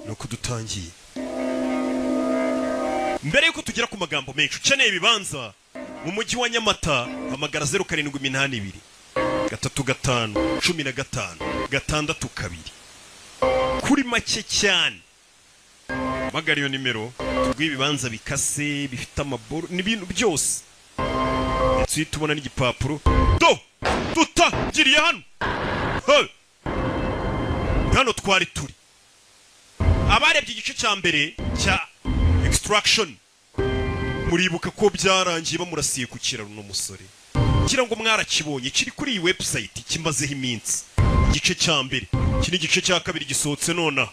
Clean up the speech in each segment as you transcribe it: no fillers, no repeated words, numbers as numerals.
nuko dutangiye mbere yuko tugera ku magambo menshi ukeneye ibibanza mu mujyi wa Nyamata hamagara 0782 35 15 662 kuri make cyane magari yo nimero tugwibibanza bikase bifite amaboro n'ibintu byose ndetse tubona n'igipapuro tutagiriye hano hano twari turi abarebye igice cya mbere cya Extraction muribuka ko byarangiye bamurasiye ku kiraro no musore kira ngo mwarakibonye kiri kuri iyi website kimazeho iminsi igice cya mbere kini igice cya kabiri gisohotse nona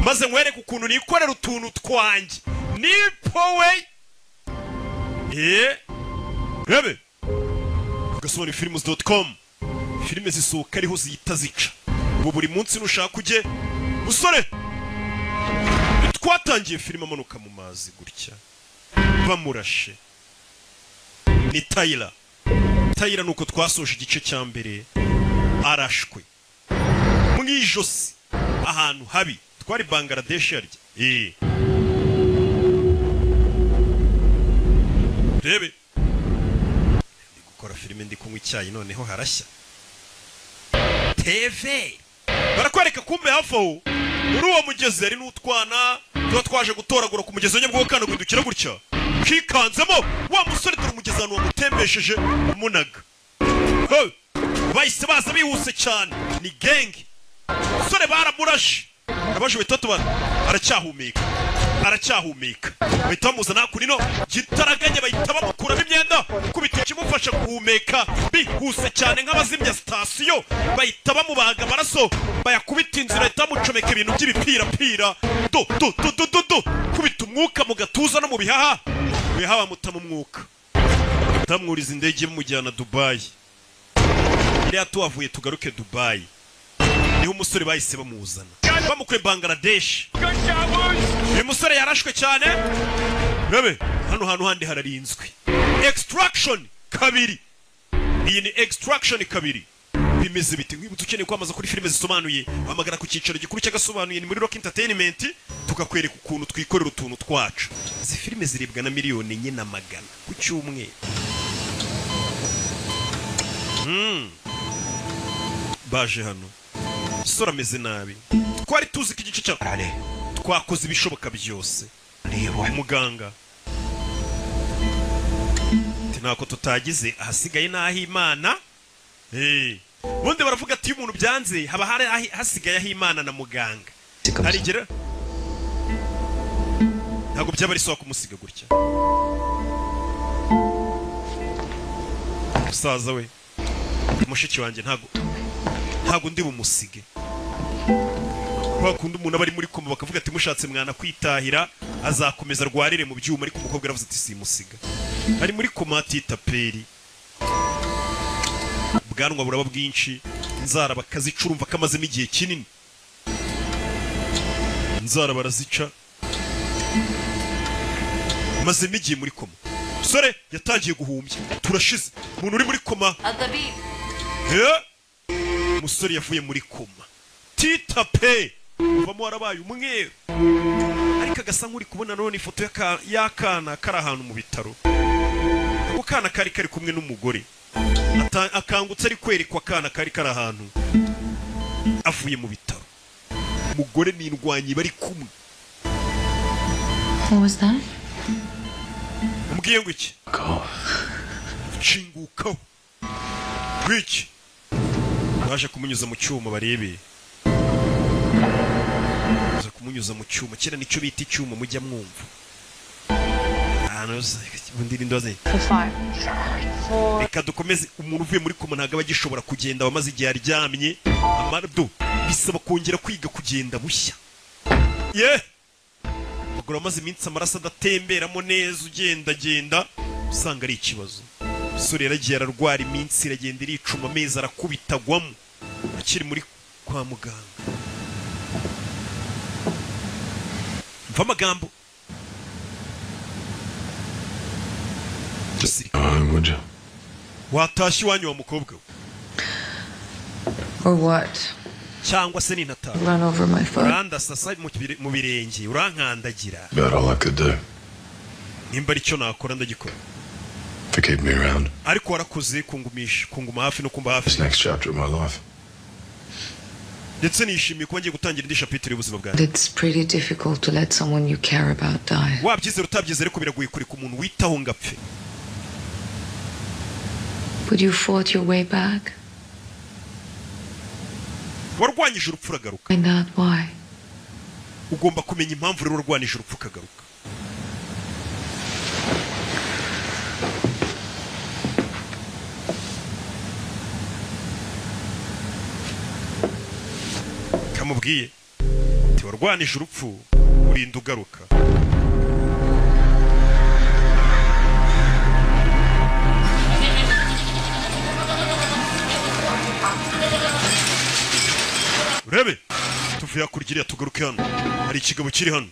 maze nkwereke ukuntu nikorera utuntu twanjye nipowe rebe ugasoma films.com filime zisohoka ariho zihita zica ubu buri munsi nushaka ujye musore twatangiye filime amanuka mu mazi gutya bamurashe ni Tyler nuko twasoje igice cya mbere arashwe mwijosi ahantu habi twari Bangladesh yarya rebe ndi gukora filime ndi kunywa icyayi noneho harashya TV barakwereka kumbe hafaho muri uwo mugezi ari n'utwana tuba twaje gutoragura ku mugezi nyabwo kandi gwindukira gutya kikanzemo wa musore dore umugezi ahantu wamutembesheje umunaga bahise baza bihuse cyane ni genge musore baramurashe abashoboye tatu aracyahumeka bahita bamuzana kunino gitaraganye bahita bamukuramo imyenda kubita kimufasha guhumeka bihuse cyane nk'abazimya sitasiyo bahita bamubaga amaraso bayakubita inzira bahita bamucomeka ibintu by'ibipirapira kubita umwuka mu gatuza no mu bihaha bamuta mu mwuka batamwuriza indege bamujyana Dubai iriya tuhavuye tugaruke Dubai niho umusore bahise bamuzana bamukuye Bangladesh uyu musore yarashwe cyane rebe hano hantu handi hararinzwe Extraction kabiri iyi ni Extraction kabiri bimeze biti nk'ibutse ukeneye kwamaza kuri filime zisobanuye bamagara ku cyicaro gikuru cy'agasobanuye ni muri Rock Entertainment tukakwereka ukuntu twikorera utuntu twacu izi filime ziribwa na miliyoni enye na magana ku cyumweru baje hano sora ameze nabi twari tuzi ko igice cyane twakoze ibishoboka byose muganga ntako tutagize ahasigaye naho Imana bundi baravuga ati umuntu byanze haba hari hasigaye aho Imana na muganga harigera ntago byaba ari so kumusiga gutya musaza we mushiki wanjye ntago ndi bumusige bakunda umuntu abari muri koma bakavuga ati mushatse mwana kwitahira azakomeza rwarire mu byuma ariko umukobwa aravuze ati simusiga ari muri koma atitaperi bwanwa buraba bwinshi inzara bakazicurumva kamazemo igihe kinini inzara barazica mazemo igihe muri koma sore yatangiye guhumbya turashize umuntu uri muri koma musore yavuye muri koma titape uvamo warabaye umweru ariko agasa nk'uri kubona none ifoto y'akana kari ahantu mu bitaro ako kana kari kumwe n'umugore akangutse ari kwerekwa akana kari ahantu avuye mu bitaro umugore n'indwanyi bari kumwe. What was that? Umbwiye ngo iki? Shingukaho. Gwiki. Baje kumunyuza mu cyuma barebe. Baje kumunyuza mu cyuma. Kera nicyo bita icyuma mujya mwumva. Anoze bundiri ndoze. Reka dukomeze umuntu uvuye muri koma ntaga bagishobora kugenda bamaze igihe aryamye amardo bisaba kongera kwiga kugenda bushya. Bagura amaze iminsi amaraso adatemberamo neza ugenda usanga ari ikibazo. Sore yaragiye ararwara iminsi iragenda iricuma amezi arakubitagwamo akiri muri kwa muganga. Mva amagambo. Watashi wanyu wa mukobwa. Or what? cyangwa se n'intata Run over my foot. uranda sasa mu birenge urankandagira About all I could do nimba ari cyo nakora ndagikora to keep me around. ariko warakoze kunguma hafi no kumba This hafi next chapter of my life. ndetse nishimiye kuba ngiye gutangira indi chapitre y'ubuzima bwanjye It's pretty difficult to let someone you care about die. wabyizera utabyizera ariko biragoye kureka umuntu witaho ngapfe But you fought your way back. warwanyije urupfu uragaruka Find out why. ugomba kumenya impamvu rero warwanyije urupfu ukagaruka kamubwiye ati warwanije urupfu urinda ugaruka urebe tuvuye hakurya iriya tugaruke hano hari ikigabo kiri hano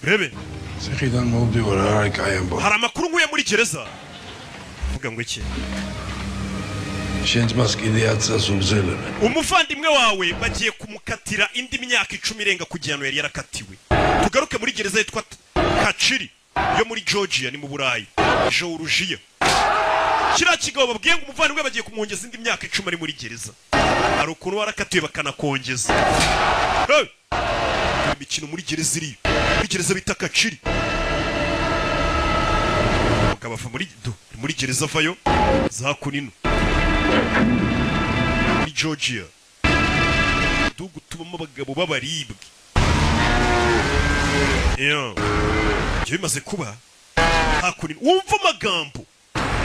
urebe Zechidan Mobi Wararik Ayambo. hari amakuru nkuye muri gereza vuga ngo iki Shens Maskidiatsa Subzelem. umuvandimwe wawe bagiye kumukatira indi myaka 10 irenga ku gihano yari yarakatiwe tugaruke muri gereza yitwa Kachiri yo muri Georgia ni mu Burayi Georgia kira kigabo babwiye ngo umuvandimwe bagiye kumwongeza indi myaka 10 ari muri gereza hari ukuntu warakatiwe bakanakongeza imikino muri gereza iri muri gereza bita Kachiri ukabava muri gereza vayo za kunino muri Georgia tubamo abagabo b'abaribwe ibyo bimaze kuba hakunino wumva amagambo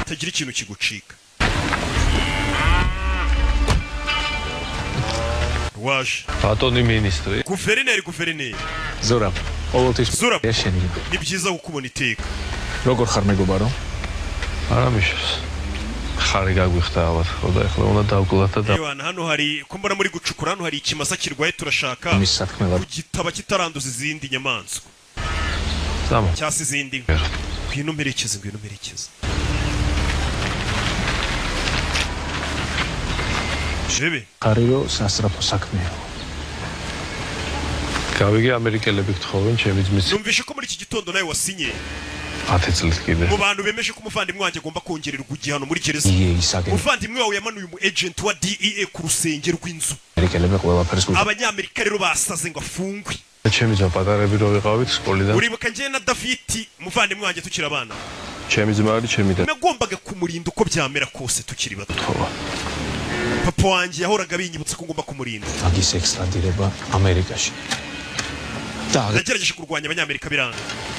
atagira ikintu kigucika waje Atoni ministri. guverineri Zora. Ყოველთვის Zora. შეშენილი. ni byiza gukubona iteka როგორ ხარ მეგობარო? არა მიშოს. ხარი გაგვიხდა ალბათ, ხო და ეხლა უნდა დავგულათ და Yohana hano hari ko mbona muri gucukura hano hari ikimasa kirwaye turashaka მის საქმელად kugitaba kitaranduza izindi nyamaswa დამო. cyangwa se izindi ngwino mperekeze jebe ხარიო სასწრაფო საქმეა. გავიგე ამერიკელები გთხოვენ ჩემი ძმის numvishe ko muri iki gitondo nawe wasinye 10 წლის კიდე. mu bantu bemeje ko umuvandimwe wanjye agomba kongererwa igihano muri gereza იე ისაგენ. umuvandimwe wawe yamanuye umu agent wa DEA ku rusenge rw'inzu ამერიკელები ყველაფერს გულს. abanyamerika rero basaze ngo afungwe ჩემი ძმა პატარები რო ვიყავით სკოლიდან. uribuka njye na David umuvandimwe wanjye tukiri abana ჩემი ძმა არის ჩემი და nagombaga kumurinda uko byamera kose tukiri bato თქო. papa wanjye yahoraga binyibutsa ko ngomba kumurinda მაგის ექსტრადირება ამერიკაში. და nagerageje kurwanya abanyamerika biranga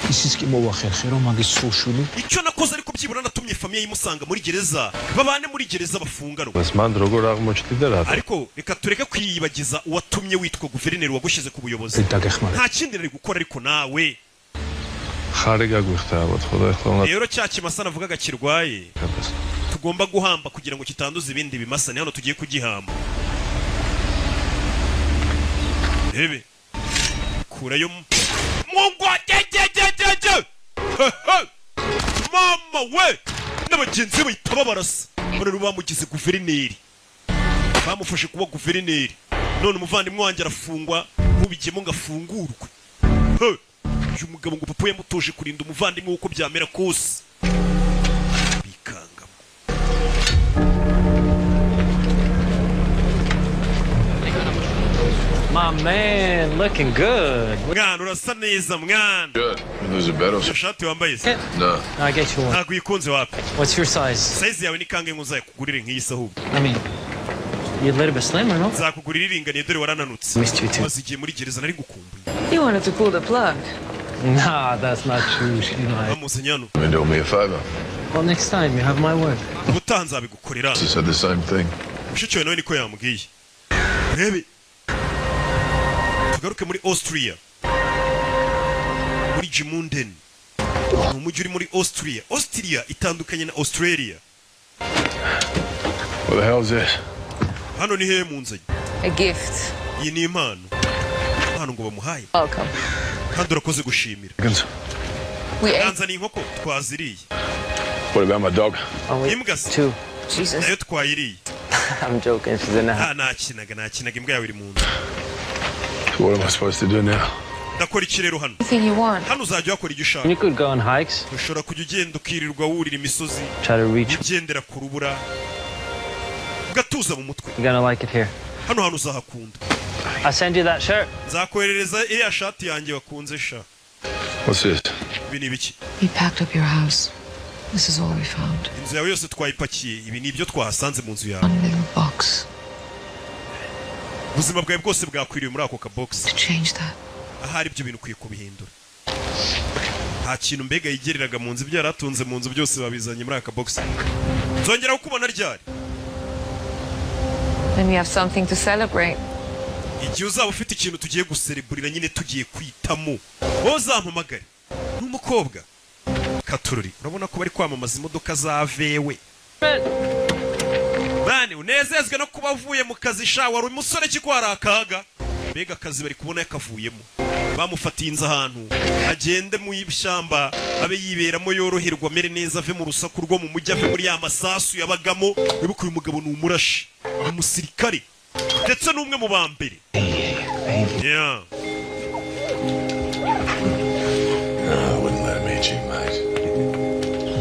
ისიც კი მოვახერხე რომ მაგის სულშვილი icyo nakoze ariko byibura natumye famiye yimusanga muri gereza babane muri gereza bafunganwa ეს მან როგორ აღმოჩნდა რა. ariko reka tureke kwiyibagiza uwatumye witwa guverineri wagushyize ku buyobozi დაგეხმარა. nta kindi nari gukora ariko nawe ხარი გაგვიხდა ალბათ, ხო და ეხლა უნდა rero cya kimasa navugaga kirwaye გაფას. tugomba guhamba kugira ngo kitanduza ibindi bimasa ni hano tugiye kugihamba rebe kurayo mungu jejejejeje mama we n'abagenzi be bahita babarasa rero bamugize guverineri bamufashe kuba guverineri none umuvandimwe wanjye arafungwa nkubigemo ngafungurwe uyu mugabo ngo papa yamutoje kurinda umuvandimwe uko byamera kose bikangamo My man, looking good. mwana urasa neza mwana Good. You lose a battle? iyo shati wambaye se No. I get you one. ntabwo uyikunze wapi What's your size? sayizi yawe ni kangahe ngo nzayakugurire nk'iyi se ahubwo I mean, you're a little bit slimmer, no? nzakugurira iringaniye dore warananutse Missed you too. maze igihe muri gereza nari gukumbuye You wanted to pull the plug. Nah, that's not true. You know, bamuzanye hano You do me a favor. well, next time, you have my word. ubutaha nzabigukorera She said the same thing. mushiki wawe nawe niko yambwiye urebe tugaruke muri Austria muri Gmunden ni umujyi uri muri Austria itandukanye na Australia What the hell is this? hano ni hehe mu nzanye A gift. iyi ni impano ngo bamuhaye Welcome. kandi urakoze gushimira Chickens. We ate. yanzaniye inkoko twaziriye What about my dog? Only imbwa se 2. Jesus. nayo twayiriye I'm joking. She's in the house. nakinaga imbwa yawe iri mu nzu So what am I supposed to do now? ndakora iki rero hano Anything you want. hano uzajya wakora ibyo ushaka You could go on hikes, ushobora kujya ugenda ukirirwa wurira imisozi try to reach. ugendera ku rubura ugatuza mu mutwe You're gonna like it here. hano hantu uzahakunda I send you that shirt. nzakoherereza iriya shati yanjye wakunze sha What's this? ibi ni ibiki We packed up your house. This is all we found. inzu yawe yose twayipakiye ibi ni ibyo twahasanze mu nzu yawe One little box. ubuzima bwawe bwose bwakwiriye muri ako kabogisi To change that. ahari ibyo bintu ukwiye kubihindura nta kintu mbega yigereraga mu nzu ibyo yari atunze mu nzu byose babizanye muri aka kabogisi nzongera kukubona ryari Then we have something to celebrate. igihe uzaba ufite ikintu tugiye gusereburira nyine tugiye kwitamo wowe uzampamagare n'umukobwa katururi urabona ko bari kwamamaza imodoka za vewe mani unezezwe no kuba avuye mu kazi sha wari umusore kikwara akaga mbega akazi bari kubona yakavuyemo bamufatiye inzu ahantu agende mu ishyamba abe yiberamo yoroherwa amere neza ave mu rusaku rwo mu mujyi ave muri ya masasu yabagamo wibuka uyu mugabo ni umurashi ni umusirikare ndetse n'umwe mu ba mbere yeah. No, I wouldn't let him eat you, mate.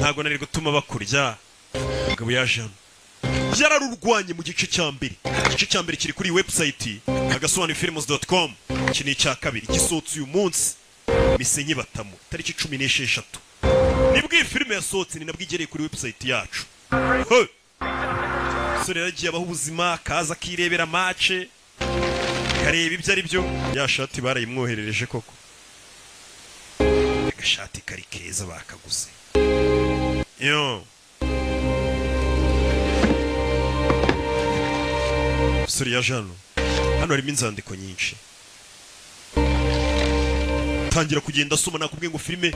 ntabwo nari gutuma bakurya umugabo yaje hano yararurwanye mu gice cya mbere igice cya mbere kiri kuri iyi website agasobanurifilms.com iki ni icya kabiri gisohotse uyu munsi misenyi batamo tariki 16 nibwo iyi filime yasohotse ni nabwo igereye kuri website yacu umusore yaragiye abaho ubuzima akaza akirebera mace kareba ibyo ari byo ya shati barayimwoherereje koko agashati kari keza bakaguze yo umusore yaje hano harimo inzandiko nyinshi tangira kugenda asoma nakubwiye ngo filime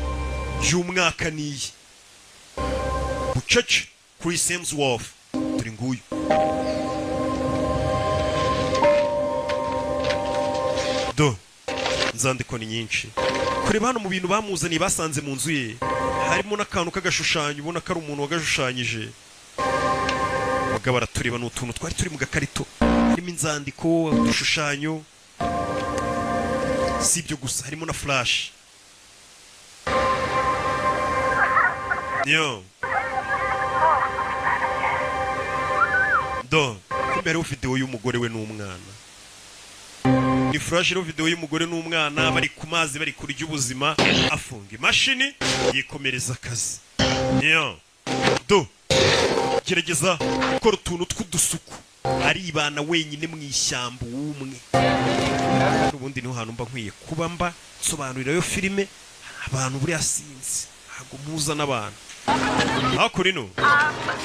y'umwaka niyi bucece Chris Hemsworth turi nguyu do inzandiko ni nyinshi kureba hano mu bintu bamuzaniye basanze mu nzu ye harimo n'akantu k'agashushanyo ubona ko ari umuntu wagashushanyije baga baratureba n'utuntu twari turi mu gakarito harimo inzandiko udushushanyo si ibyo gusa harimo na flash yo do imbere video y'umugore we n'umwana ni flash ro video y'umugore n'umwana bari ku mazi bari kurya ubuzima afunga imashini yikomereza akazi yo do gerageza gukora utuntu tw'udusuku aribana wenyine mu ishyamba wumwe ubundi niho hantu mba nkwiye kuba mba nsobanurira yo filime abantu buri asinzi ntabwo muza n'abantu hakuri no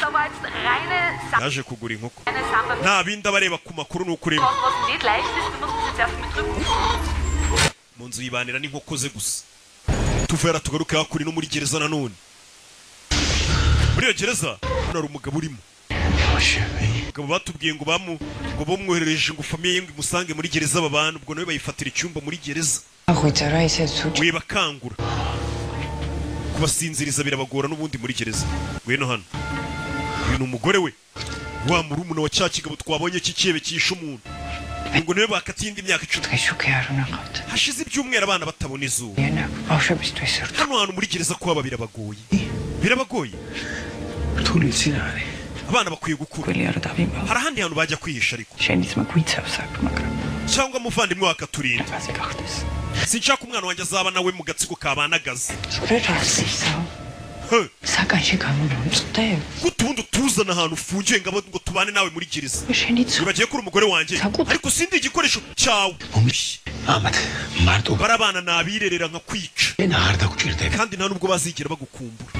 Soweit reine yaje kugura inkoko Samba. nta bindi abareba ku makuru ni ukureba Was nicht leicht ist, du musst es jetzt erst mit drücken. mu nzu yibanira n'inkoko ze gusa tuvera tugaruke hakuri no muri gereza nanone muri iyo gereza hano hari umugabo urimo umugabo batubwiye ngo ngo bamwoherereje ngo famiye ye ngo imusange muri gereza aba bantu ubwo nawe bayifatira icyumba muri gereza we bakangura kubasinziriza birabagora n'ubundi muri gereza ngwino hano uyu ni umugore we wa murumuna wa cya kigabo twabonye cy'ikiyebe cyishe umuntu ngo niwe bakatiye indi myaka 10 hashize ibyumweru abana batabona izuba hano hantu muri gereza kuba birabagoye abana bakwiye gukura hari ahandi hantu bajya kwihisha ariko cyangwa umuvandimwe wakaturinda sinshaka umwana wanjye azaba nawe mu gatsiko kabanagaza utubundi tuzana ahantu ufungiye ngo tubane nawe muri gereza wibagiye ko uri umugore wanjye ariko sindi igikoresho cyawe barabana nabirerera nka kwica kandi nta nubwo bazigera bagukumbura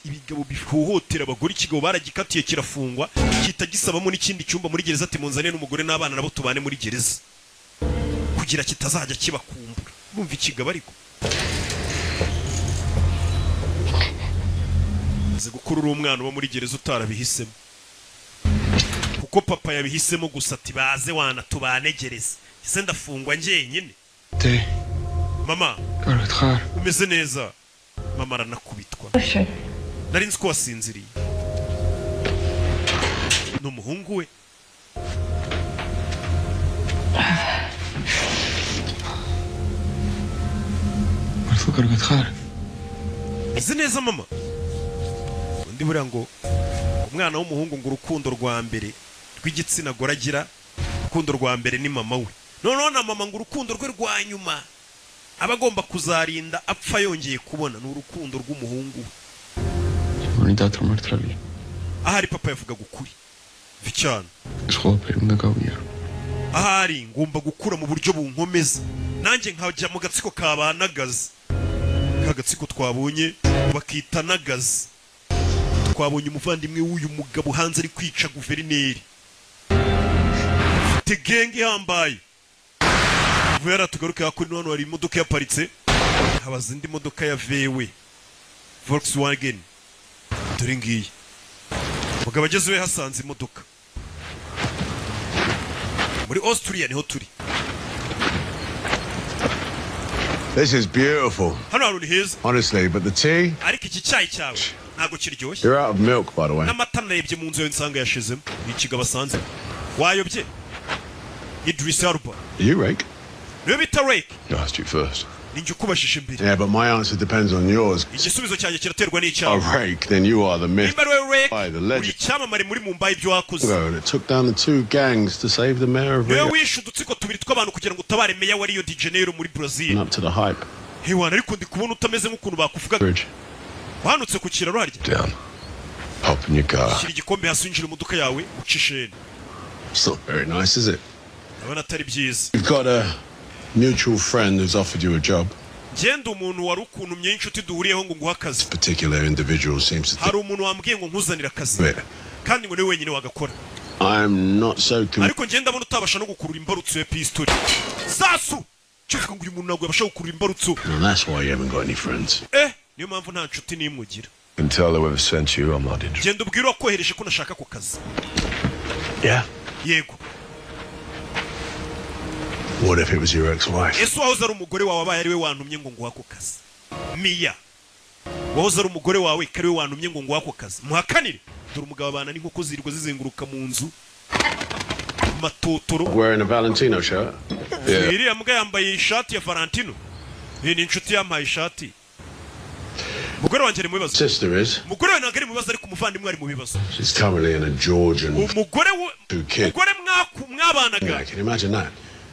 ibigabo bihohotera abagore ikigabo baragikatiye kirafungwa kita gisabamo n'ikindi cyumba muri gereza ati munzane n'umugore n'abana nabo tubane muri gereza kugira kitazajya kibakumbura bumva ikigabo ariko ze gukura uri umwana uba muri gereza utarabihisemo kuko papa yabihisemo gusa ati baze wana tubane gereza ese ndafungwa njyenyine Stay. mama Gargaret Khar. umeze neza mama aranakubitwa nari nzi ko wasinziriye n'umuhungu we Marfu Gargaret Khar. izi neza mama undi buriya ngo umwana w'umuhungu ngo urukundo rwa mbere rw'igitsina gore agira urukundo rwa mbere ni mama we noneho na mama ngo urukundo rwe rwa nyuma aba agomba kuzarinda apfa yongeye kubona ni urukundo rw'umuhungu we Oni dator martravi. ahari papa yavugaga ukuri vicyana Schope mnagawiya. ahari ngomba gukura mu buryo bunkomeza nanjye nkajya mu gatsiko kabanagaza ka gatsiko twabonye bakita nagaza twabonye umuvandimwe w'uyu mugabo hanze ari kwica guverineri afite genge ihambaye vuba yaratugaruke hakuri hano hari imodoka yaparitse habaza indi modoka ya VW Volkswagen dore ngiyi mugabo agezewe hasanze imodoka muri Austria niho turi This is beautiful. hano hari heza Honestly, but the tea? ariko iki cyayi cyawe ntago kiryoshye You're out of milk, by the way. n'amata narebye mu nzu yawe nsanga yashizemo ni ikigabo asanze wayobye Idris Elba You rake? niyo bita Rake I asked you first. ninjye ukubashije imbere Yeah, but my answer depends on yours. igisubizo cyanjye kiraterwa A n'icyawe rake, then you are the myth. nimba ariwe By Rake the uri legend. icyamamare muri Mumbai ibyo wakoze That took down the two gangs to save the mayor of niwe Rio. wishe udutsiko tubiri tw'abantu kugira ngo utabare meya wa Rio de Janeiro muri Brazil And up to the hype. hewana ariko ndi kubona utameze nk'ukuntu bakuvuga Bridge. wahanutse ku kiraro harya Down. Hop in your car. shyira igikombe hasi winjira imodoka yawe uca isheni It's not very nice, is it? ndabona atari byiza You've got a mutual friend who's offered you a job. ngenda umuntu wari ukuntumye inshuti duhuriyeho ngo nguhe akazi Particular individual seems to hari think. umuntu wambwiye ngo nkuzanire akazi Wait, kandi ngo niwe wenyine wagakora I'm not so convinced. ariko ngenda abona utabasha no gukurura imbarutso ya pistoli sasu kivuga ngo uyu muntu ntabwo yabasha gukurura imbarutso And that's why you haven't got any friends. niyo mpamvu nta nshuti n'imwe ugira Can tell whoever sent you I'm not interested. genda ubwire wakohereje ko nashaka ako kazi Yeah? yego What if it was your ex-wife? ese wahoze ari umugore wawe abaye ari we wantumye ngo nguhe ako kazi miya wahoze ari umugore wawe ko ari we wantumye ngo nguhe ako kazi muhakanire dore umugabo abana n'inkoko zirirwa zizenguruka mu nzu matotoro Wearing a Valentino shirt? Yeah. iriya mbwa yambaye ishati ya Valentino iyi ni inshuti yampaye ishati umugore wanjye ari mu bibazo Sister is. umugore we ntabwo ari mu bibazo ariko umuvandimwe ari mu bibazo She's currently in a Georgian. umugore we Two kids. umugore mwabanaga Yeah, can you imagine that?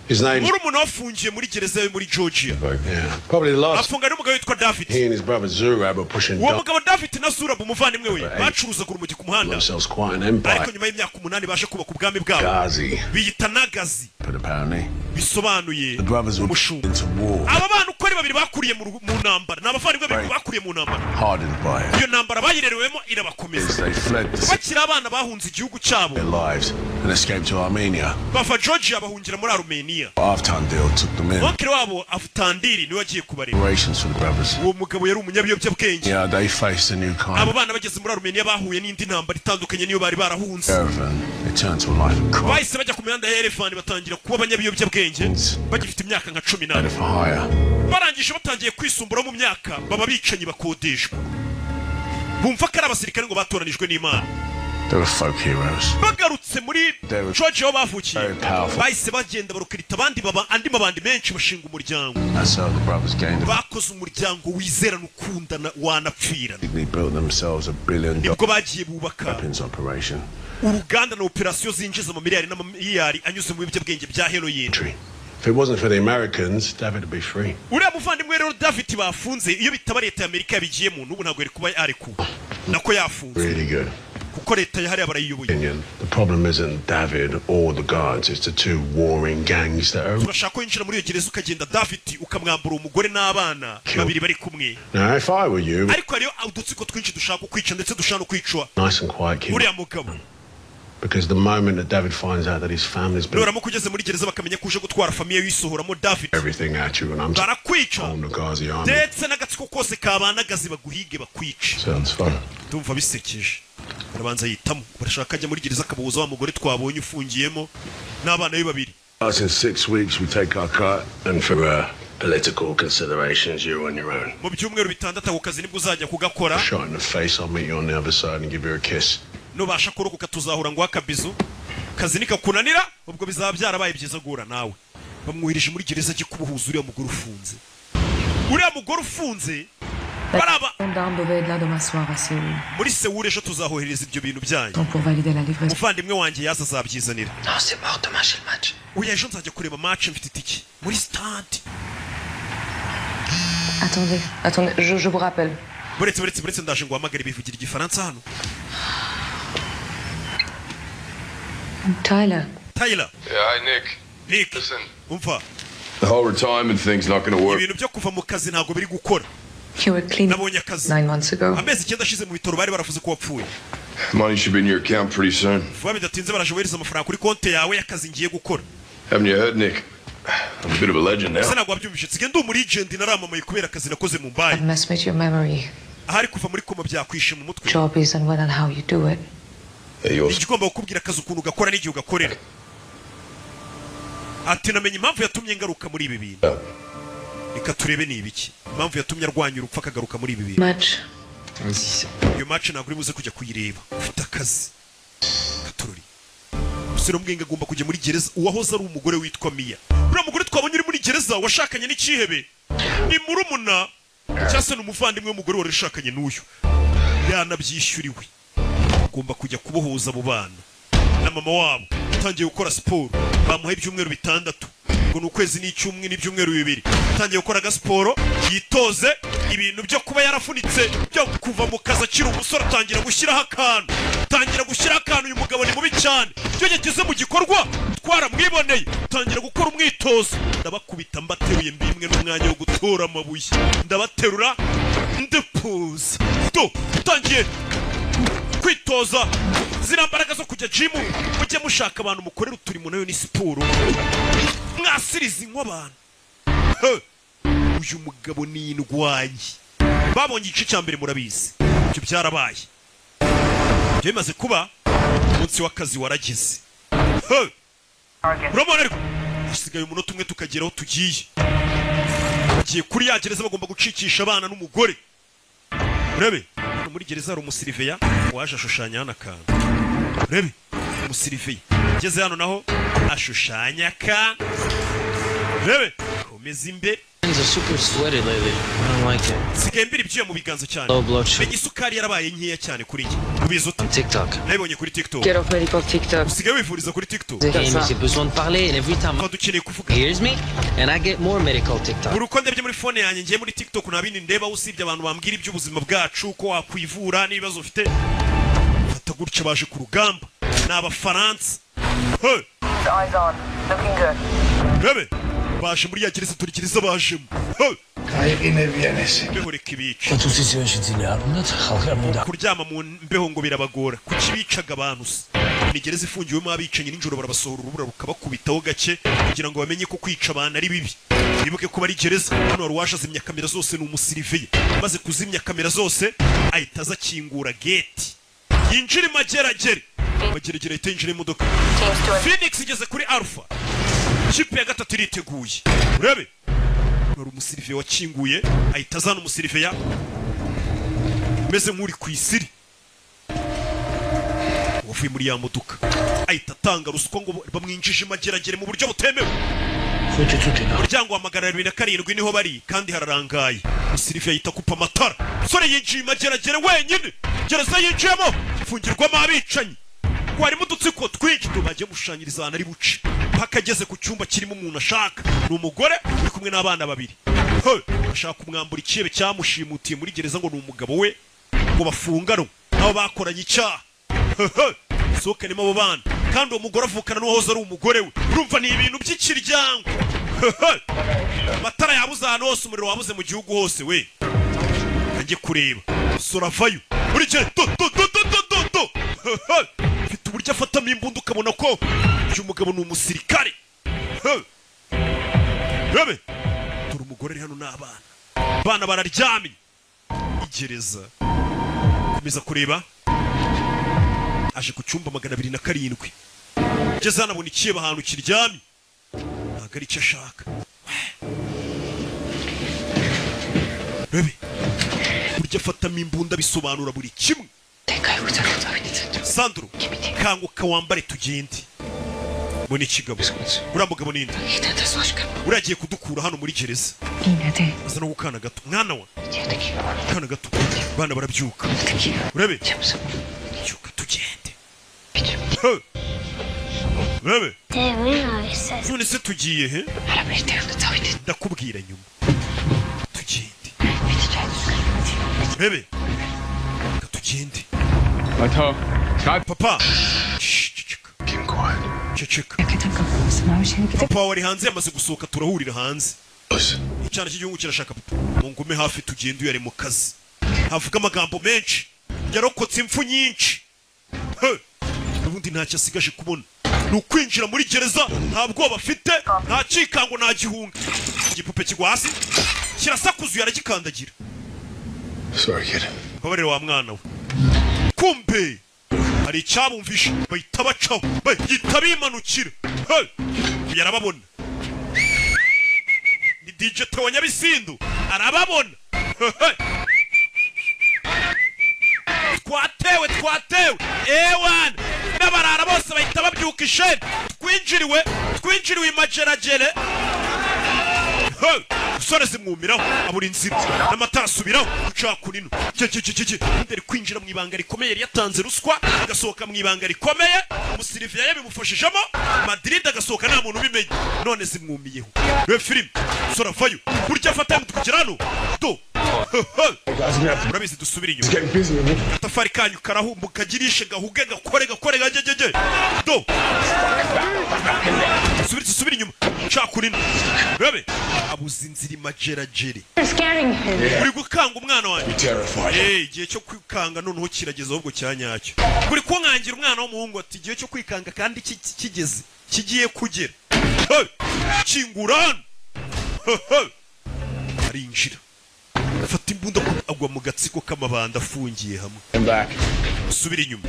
His name's. muri umuntu wafungiye muri gereza yo muri Georgia Yeah. Probably the last. afunga n'umugabo witwa David He and his brother Zurab are pushing uwo down mugabo David na Zurab umuvandimwe we bacuruzaga urumogi ku muhanda themselves quite an ariko empire. nyuma y'imyaka 8 baje kubaka ubwami bwabo Ghazi. biyita Nagazi But apparently, bisobanuye the brothers were umushumba into war, aba bana uko ari babiri bakuriye mu ntambara ni abavandimwe babiri bakuriye mu ntambara hardened by it. iyo ntambara bayirerewemo As irabakomeza they fled the bakiri abana bahunze igihugu cyabo their lives and escaped to Armenia. bava Georgia bahungira muri Armenia Afghan deal took them in. onkere wabo Avtandiri niwe agiye kubareba Operations for the brothers. uwo mugabo yari umunyabiyobyabwenge Yeah, they faced a new kind abo of bana bageze muri Armenia bahuye n'indi ntambara itandukanye niyo bari barahunze caravan. They turned to a life of crime. bahise bajya ku mihanda ya Elephant batangira kuba abanyabiyobyabwenge bagifite imyaka nka 18 For hire. barangije batangiye kwisumbura mu myaka baba bicanyi bakodeshwa bumva ko ari abasirikare ngo batoranijwe n'Imana They were folk heroes. bagarutse muri They were Georgia aho bavukiye very powerful. bahise bagenda barukirita andi mabandi menshi bashinga umuryango That's how the brothers gained a bakoze umuryango wizerana ukundana wanapfirana They built themselves $1 billion nibwo bagiye bubaka weapons operation. uruganda na operasiyo zinjiza amamiliyari n'amamiliyari anyuze mu biyobyabwenge bya heroin If it wasn't for the Americans, David would be free. uriya muvandimwe rero David bafunze iyo bitaba leta ya Amerika yabigiyemo n'ubu ntabwo yari kuba yarekuwe nako yafunze Really good. kuko leta yahariye barayiyoboye Opinion. The problem isn't David or the guards, it's the two warring gangs that are. turashaka ko yinjira muri iyo gereza ukagenda David ukamwambura umugore n'abana babiri bari kumwe Now, if I were you, ariko hariyo udutsiko twinshi dushaka kwica ndetse dushaka no kwicwa nice and quiet, keep uriya mugabo because the moment that David finds out that his family's been nuramuka ugeze muri gereza bakamenya ko uje gutwara famiye wisohoramo David everything at you, and I'm barakwica on the Ghazi army. ndetse n'agatsiko kose kabanagazi baguhige bakwica Sounds fun. ndumva bisekeje barabanza yitamo barashaka ajya muri gereza akabuza wa mugore twabonye ufungiyemo n'abana be babiri. In 6 weeks, we take our cut, and for political considerations, you're on your own. mu byumweru bitandatu ako kazi nibwo uzajya kugakora Shot in the face, I'll meet you on the other side and give you a kiss. nubasha kurokoka tuzahura ngo akabizu kazi nikakunanira ubwo bizaba byarabaye byiza guhura nawe bamwuhirije muri gereza gikubuhuza uriya mugore ufunze baraba muri Seoul ejo tuzahohereza ibyo bintu byanyu umuvandimwe wanjye yaza azabyizanira uya ejo nzajya kureba match mfite itiki muri stade Attendez, je vous rappelle. buretse ndaje ngo hamagare bivugira igifaransa hano Tyler. Yeah, hi, Nick. Listen. Umva. The whole retirement thing's not going to work. Ibintu byo kuva mu kazi ntago biri gukora. You were clean Nabonye akazi 9 months ago. Amezi 9 ashize mu bitoro bari baravuze ko wapfuye. Money should be in your account pretty soon. Vuba bidatinze barajohereza amafaranga kuri konti yawe y'akazi ngiye gukora. Haven't you heard, Nick? I'm a bit of a legend now. Sena gwabyumvishe tsige ndi umu legend naramamaye kubera akazi nakoze mu Mumbai. I've messed with your memory. Ahari kuva muri koma byakwishe mu mutwe. Job is and when and how you do it. Igomba kukubwira akazi ukuntu gakora n'igihe ugakorera. Ati namenye impamvu yatumye ngaruka muri ibi bintu. Reka turebe ni ibiki. Impamvu yatumye arwanya urupfa akagaruka muri ibi bintu. Match. Iyo match ntabwo uri buze kujya kuyireba. Ufite akazi. Katururi. Usiro mbwinga agomba kujya muri gereza uwahoze ari umugore witwa Mia. Uriya mugore twabonye uri muri gereza washakanye n'ikihebe. Ni murumuna cyase n'umuvandimwe w'umugore wari ushakanye n'uyu. Yanabyishyuriwe. Agomba kujya kubohoza abo bana. Na mama wabo utangiye gukora siporo bamuha ibyumweru bitandatu ngo n'ukwezi n'icyumwe n'ibyumweru bibiri utangiye gukora gasiporo yitoze ibintu byo kuba yarafunitse byo kuva mu kazi akiri umusore atangira gushyiraho akantu uyu mugabo ni mubi cyane byo yageze mu gikorwa twaramwiboneye utangira gukora umwitozo ndabakubita mbateruye mbimwe n'umwanya wo gutora amabuye ndabaterura ndepoza utangiye kwitoza zira mbaraga zo kujya gym mujye mushaka abantu mukorera uturimo nayo ni siporo mwasiriza nk'abantu uyu mugabo ni indwanyi babonye igice cya mbere murabizi ibyo byarabaye byemaze kuba umunsi w'akazi waragize urabona ariko hasigaye umunota umwe tukageraho tugiye bagiye kuri ya gereza bagomba gucikisha abana n'umugore urebe muri gereza hari umusiriveya waje ashushanya hano akantu urebe umusiriveya ageze hano naho ashushanya akantu urebe komeza imbere sigaye mbere ibyuya mu biganza cyane menya isukari yarabaye nkeya cyane kuri njye ubizi uta nabibonye kuri TikTok Get off medical TikTok. usigaye wifuriza kuri TikTok J'ai besoin de parler and every time dukeneye kuvuga hears me and I get more medical TikTok. buri uko ndebye muri phone yanjye ngiye muri TikTok nta bindi ndeba usibye abantu bambwira iby'ubuzima bwacu ko wakwivura n'ibibazo ufite fata gutya baje ku rugamba ni Abafaransa Eyes on. Looking good. rebe baje muri ya gereza turikiriza bajemo mbeho reka ibica kuryama mu mbeho ngo birabagora kuki bicaga abantu se ni gereza ifungiwemo abicanyi nijoro barabasohora urubura rukabakubitaho gake kugira ngo bamenye ko kwica abantu ari bibi bibuke ko bari gereza hano wari washazimya kamera zose ni umusiriveye maze kuzimya kamera zose ahita aza akingura gate yinjira imageragere mageragere ahita yinjira imodoka Phoenix igeze kuri Alpha ikipe ya gatatu iriteguye urebe wari umusiriveye wakinguye ahita azana umusiriveye meze nk'uri ku isiri wavuye muri ya modoka ahita atanga ruswa ngo bamwinjije imageragere mu buryo butemewe umuryango wa 207 niho bari kandi hararangaye umusiriveye ahita akupa amatara sore yinjiye imageragere wenyine gereza yinjiyemo fungirwamo abicanyi harimo udutsiko twinshi tubagiye gushanyiriza ahantu ari buce paka ageze ku cyumba kirimo umuntu ashaka ni umugore uri kumwe n'abana babiri ashaka kumwambura ikiyebe cyamushimutiye muri gereza ngo ni umugabo we ngo bafunganwe nabo bakoranye icyaha sohokanemo abo bana kandi uwo mugore avukana n'uwahoze ari umugore we urumva ni ibintu by'ikiryango amatara yabuze ahantu hose umuriro wabuze mu gihugu hose we kanjye kureba soravayo buri gihe mfite uburyo afatamo imbunda ukabona ko uyu mugabo ni umusirikare rebe dore umugore ari hano n'abana abana bararyamye igereza komeza kureba aje ku cyumba 207 ageze hano abona ikiyeba ahantu kiryamye ntabwo ari icyo ashaka Bebe burya fatamo imbunda bisobanura buri kimwe Sandro kanguka wambare tugende Mbona ikigabo uriya mugabo ninde uragiye kudukura hano muri gereza aza no gukana gato mwana wa kana gato bana barabyuka urebe byuka tugende Bebe none se tugiye he ndakubwira nyuma tugende Bebe tugende Papa Ceceka Papa wari hanze yamaze gusohoka turahurira hanze Icyana cy'igihugu kirashaka papa mungume hafi tugende uyare mu kazi havuga amagambo menshi yarokotse impfu nyinshi ubundi ntacyo asigaje kubona nukwinjira muri gereza nta bwoba afite nta cikango nta gihunga igipupe kigwa hasi kirasakuzuye aragikandagira Sorry kid babarira wa mwana we kumbe hari icyabumvisha bahita bacaho bahita bimanukira yarababona ni DJ Theo Nyabisindu arababona twatewe ewan n'abarara bose bahita babyuka isheni twinjiriwe imageragere usore zimwumiraho abura inzira n'amatara asubiraho guca kunino ndari kwinjira mu ibanga rikomeye yari yatanze ruswa agasohoka mu ibanga rikomeye umusiriviya yabimufashijemo Madrid agasohoka nta muntu ubimenye none zimwumiyeho filime usora vayo burya afata mutukira hano do urabizi dusubira inyuma atafari kanyu karahumbu kagirishe gahuge gakore gagegege do subira inyuma cakurina bebe abuze inzira imageragere uri gukanga umwana wanjye igihe cyo kwikanga noneho kirageze ahubwo cyanyacyo uri kunkangira umwana w'umuhungu ati igihe cyo kwikanga kandi kigeze kigiye kugera kingurana arinjira afata imbunda agwa mu gatsiko k'amabanda afungiye hamwe subira inyuma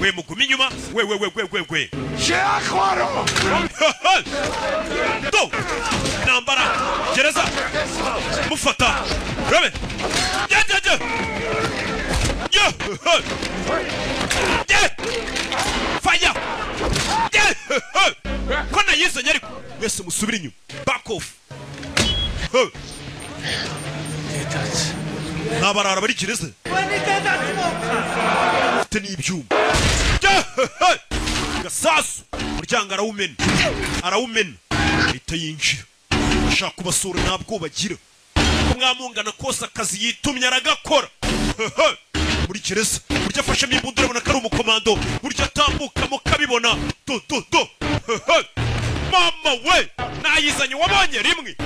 we mugume inyuma we do nambara gereza mufata rebe fire kona yizanye ariko wese musubira inyuma back off nabarara bari gereza ufite n'ibyuma gasasu umuryango arawumena ahita yinjira ashaka kubasura nta bwoba agira ko mwamungana kose akazi yitumye aragakora muri gereza burya afashemo imbunda urabona ko ari umukomando burya atambukamo kabibona do mama we nayizanye wabonye rimwe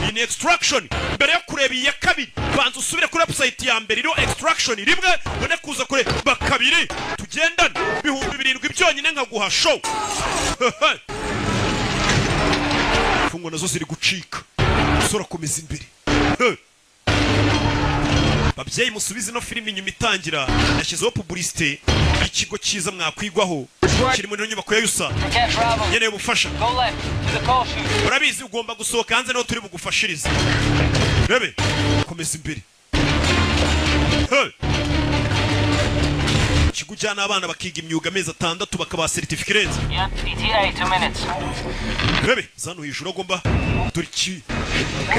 in extraction mbere yo kureba iya kabiri banza usubire kuri website ya mbere iro extraction rimwe none kuza kureba kabiri tugendane 7,000 byonyine nkaguha show fungo nazo ziri gucika sora komeza imbere babyeyi musubize no filime inyuma itangira yashyizeho publicité ikigo cyiza mwakwigwaho kiri muri nyubako ya Yusa yeneye ubufasha urabizi ugomba gusohoka hanze no turi bugufashiriza rebe komeza imbere kigujyana abana bakiga imyuga amezi 6 bakaba certificate rebe zano hejuru agomba dore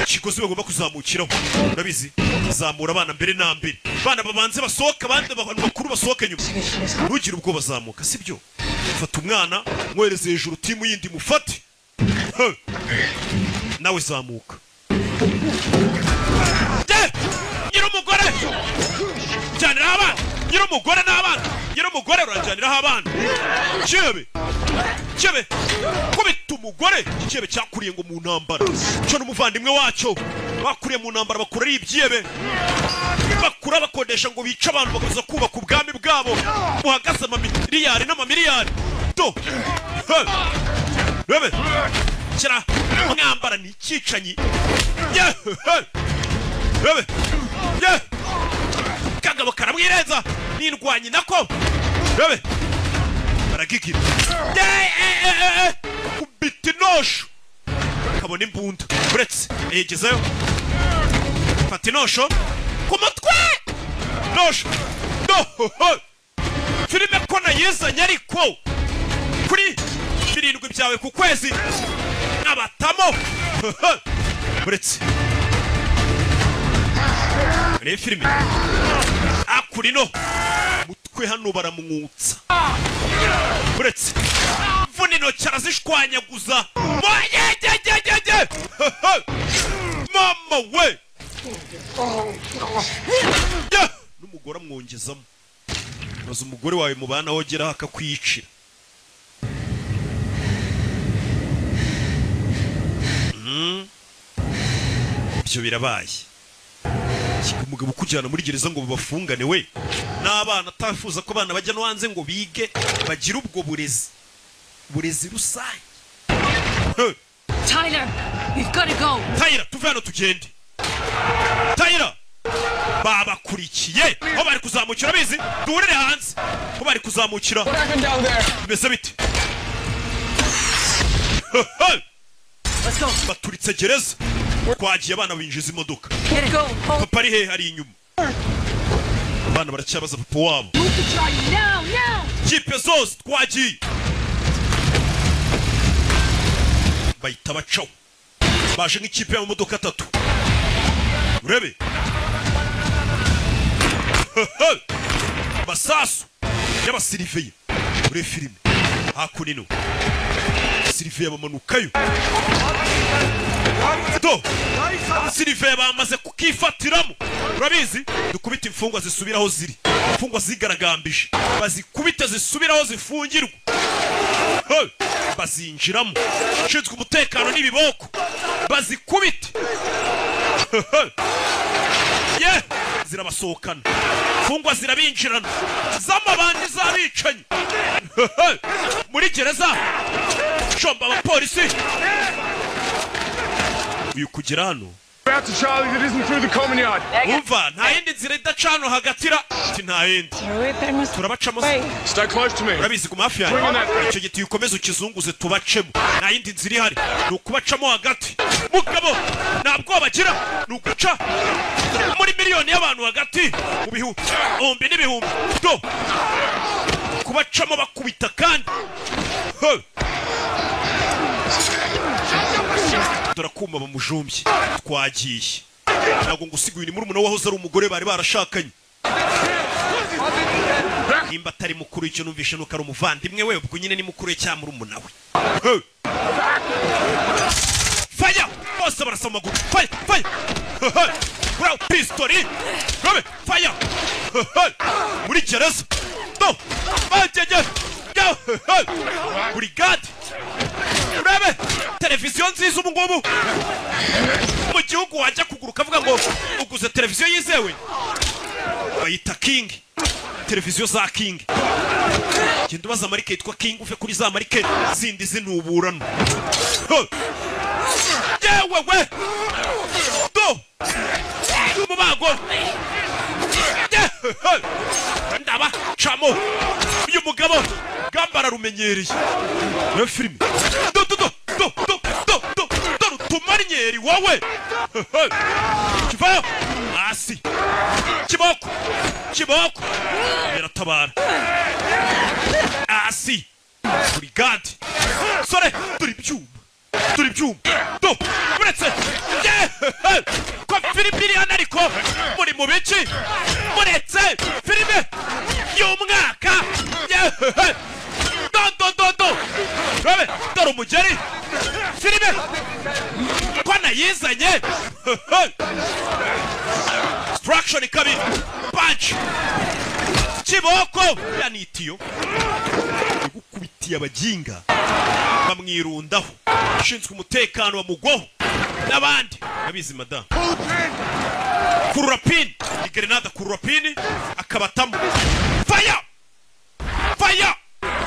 kigozi bagomba kuzamukiraho urabizi zamura abana mbere na mbere bana babanze basohoka abandi bakuru basohoka nyuma ntugire ubwo bazamuka sibyo fata umwana mwereze hejuru timu yindi mufate nawe zamuka nyir'umugore jyanira abana nyir'umugore n'abana nyir'umugore uranjyaniraho abana cyebe kubita umugore icyebe cyakuriye ngo mu ntambara cyo n'umuvandimwe wacyo bakuriye mu ntambara bakura ari ibyebe bakura bakodesha ngo bice abantu bakaza kubaka ubwami bwabo buhagaze amamiliyari n'amamiliyari do bebe kira mwambara ni icyicanyi bebe kagabo karamwireza n'indwanyi nako bebe baragigira kubita inosho kabona imbunda uretse yegezeyo fata inosho ku mutwe nosho no filime ko nayizanye ariko kuri 7 byawe ku kwezi abatamo uretse re filime akurino mutwe hano baramwutsa uretse vunino cyarazishwanyaguza mama we n'umugore amwongezamo maze umugore wawe mubana wogera akakwicira ibyo birabaye umugabo kujyana muri gereza ngo babafungane we n'abana atafuza ko abana bajya no hanze ngo bige bagira ubwo burezi rusange. Tyler, we've got to go. Tyler, tuve hano tugende. Tyler, babakurikiye aho bari kuzamukira bizi duhurire hanze aho bari kuzamukira bimeze bite? Let's go. Baturitse gereza twagiye abana binjiza imodoka Papa ari he hari inyuma abana baracyabaza papa wabo kipe zose twagiye bahita bacaho baje nk'ikipe y'amamodoka 3 urebe basasu y'abasiriveye ure filime hakunino siriveye bamanukayo to siriveye bamaze kukifatiramo urabizi dukubita imfungwa zisubiraho ziri imfungwa zigaragambije bazikubita zisubiraho zifungirwa bazinjiramo shinzwe umutekano n'ibiboko bazikubite zirabasohokana imfungwa zirabinjirana z'amabandi z'abicanyi muri gereza shomba abapolisi uyu kugera hano umva nta yindi nzira idacano hagatira ati nta yindi turabacamo urabizi ku mafi yanjye icyo giti ukomeze ukizunguze tubacemo nta yindi nzira ihari ni ukubacamo hagati mugabo ntabwo bagira ni uguca muri miliyoni y'abantu hagati mu bihumbi n'ibihumbi do kubacamo bakubita kandi turakuma bamujumbye twagiye ntabwo ngusiguye ni murumuna wahoze ari umugore bari barashakanye nimba atari mukuru icyo numvishe nuko ari umuvandimwe we ubwo nyine ni mukuru cya murumuna we faya bose barasa amaguru faya bro pistoli robe faya muri gereza no bajeje brigade urebe televiziyo nziza ubu ngubu mu gihugu wajya kuguruka avuga ngo uguze televiziyo yizewe bayita King televiziyo za King genda ubaza marike yitwa King uve kuri za marike zindi zinuburano yewe we do umubago ndaba chamo uyu mugabo gambara rumenyereye yo filime do tumarinyeri wowe kivayo hasi kiboko biratabara hasi brigade sore turi byuma do uretse kwa filime hano ariko muri mu biki muretse filime y'umwaka do rabe dore umugeri filime ko nayizanye structure kabiri punch kiboko yanitiyo gukubitiye abajinga bamwirundaho shinzwe umutekano wa mugoho n'abandi abizi madam kurapini igrenada kurapini akabatamo fire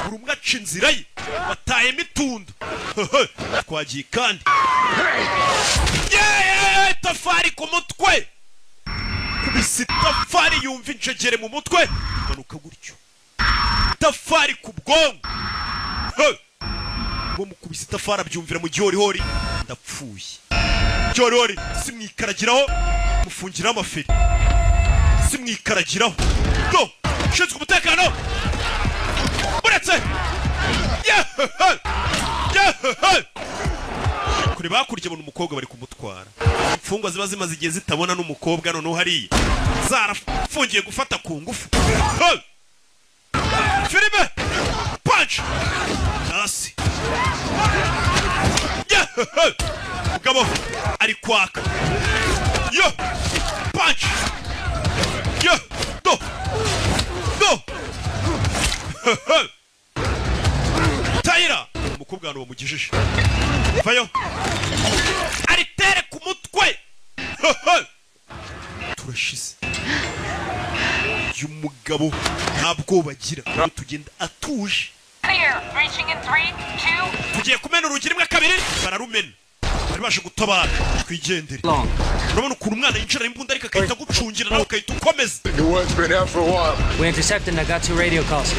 urumwa cinzira ye bataye mitunda twagiye kandi tafari ku mutwe kubisi tafari yumva injegere mu mutwe manuka gutyo tafari ku bwonko bo mukubisi tafari abyumvira mu gihorihori ndapfuye gihorihori simwikaragiraho mufungira amaferi simwikaragiraho do shinzwe umutekano uretse kuri bakurya bona umukobwa bari kumutwara imfungwa ziba zimaze igihe zitabona n'umukobwa none hariya zarafungiye gufata ku ngufu filime punch hasi mugabo ari kwaka yo punch yo do Taira umukobwa hano bamugijije vayo aritere ku mutwe turashize y'umugabo ntabwo bagira tugenda atuje tugiye kumena urugi rimwe kabiri bararumena bari baje gutabara twigendere urabona ukuntu umwana yinjira imbunda ariko akahita gucungira nawe ukahita ukomeza We intercepted Nagatsu radio calls.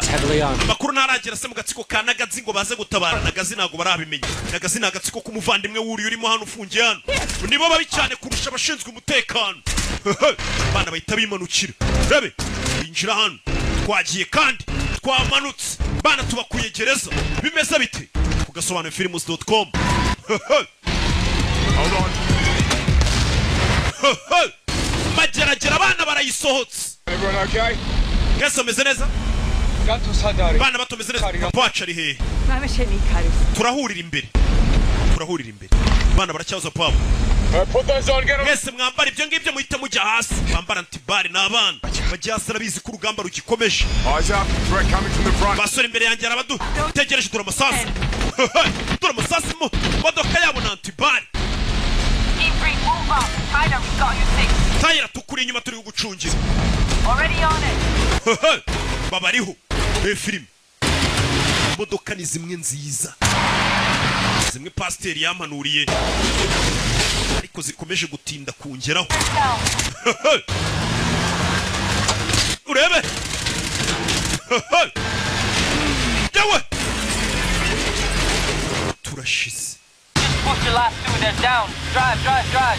Heavily armed. amakuru ntaragera se mu gatsiko ka Nagazi ngo baze gutabara Nagazi ntabwo barabimenya Nagazi ni agatsiko k'umuvandimwe wuri urimo hano ufungiye hano nibo babi cyane kurusha abashinzwe umutekano bana bahita bimanukira rebe binjira hano twagiye kandi twamanutse bana tubakuye gereza bimeze bite kugasobanura films.com Hold on. mageragera abana barayisohotse Everyone okay? mwese ameze neza bana batomeze neza papaca ari hehe turahurira imbere bana baracyaza papa Put those on, get them. mwese mwambara ibyo ngibyo muhita mujya hasi bambara antibari n'abana bajya hasi arabizi ko urugamba rugikomeje Eyes up. Threat coming from the front. basore imbere yanjye arabadu tegereje dore amasasu dore amasasu mu modoka yabo na antibari E3, move up. Tyler, we got you safe. tayira tukuri inyuma turi gucungira Already on it. babariho filime imodoka ni zimwe nziza zimwe pasiteri yampanuriye ariko zikomeje gutinda kungeraho urebe yawe turashize Push your last two, they're down. Drive.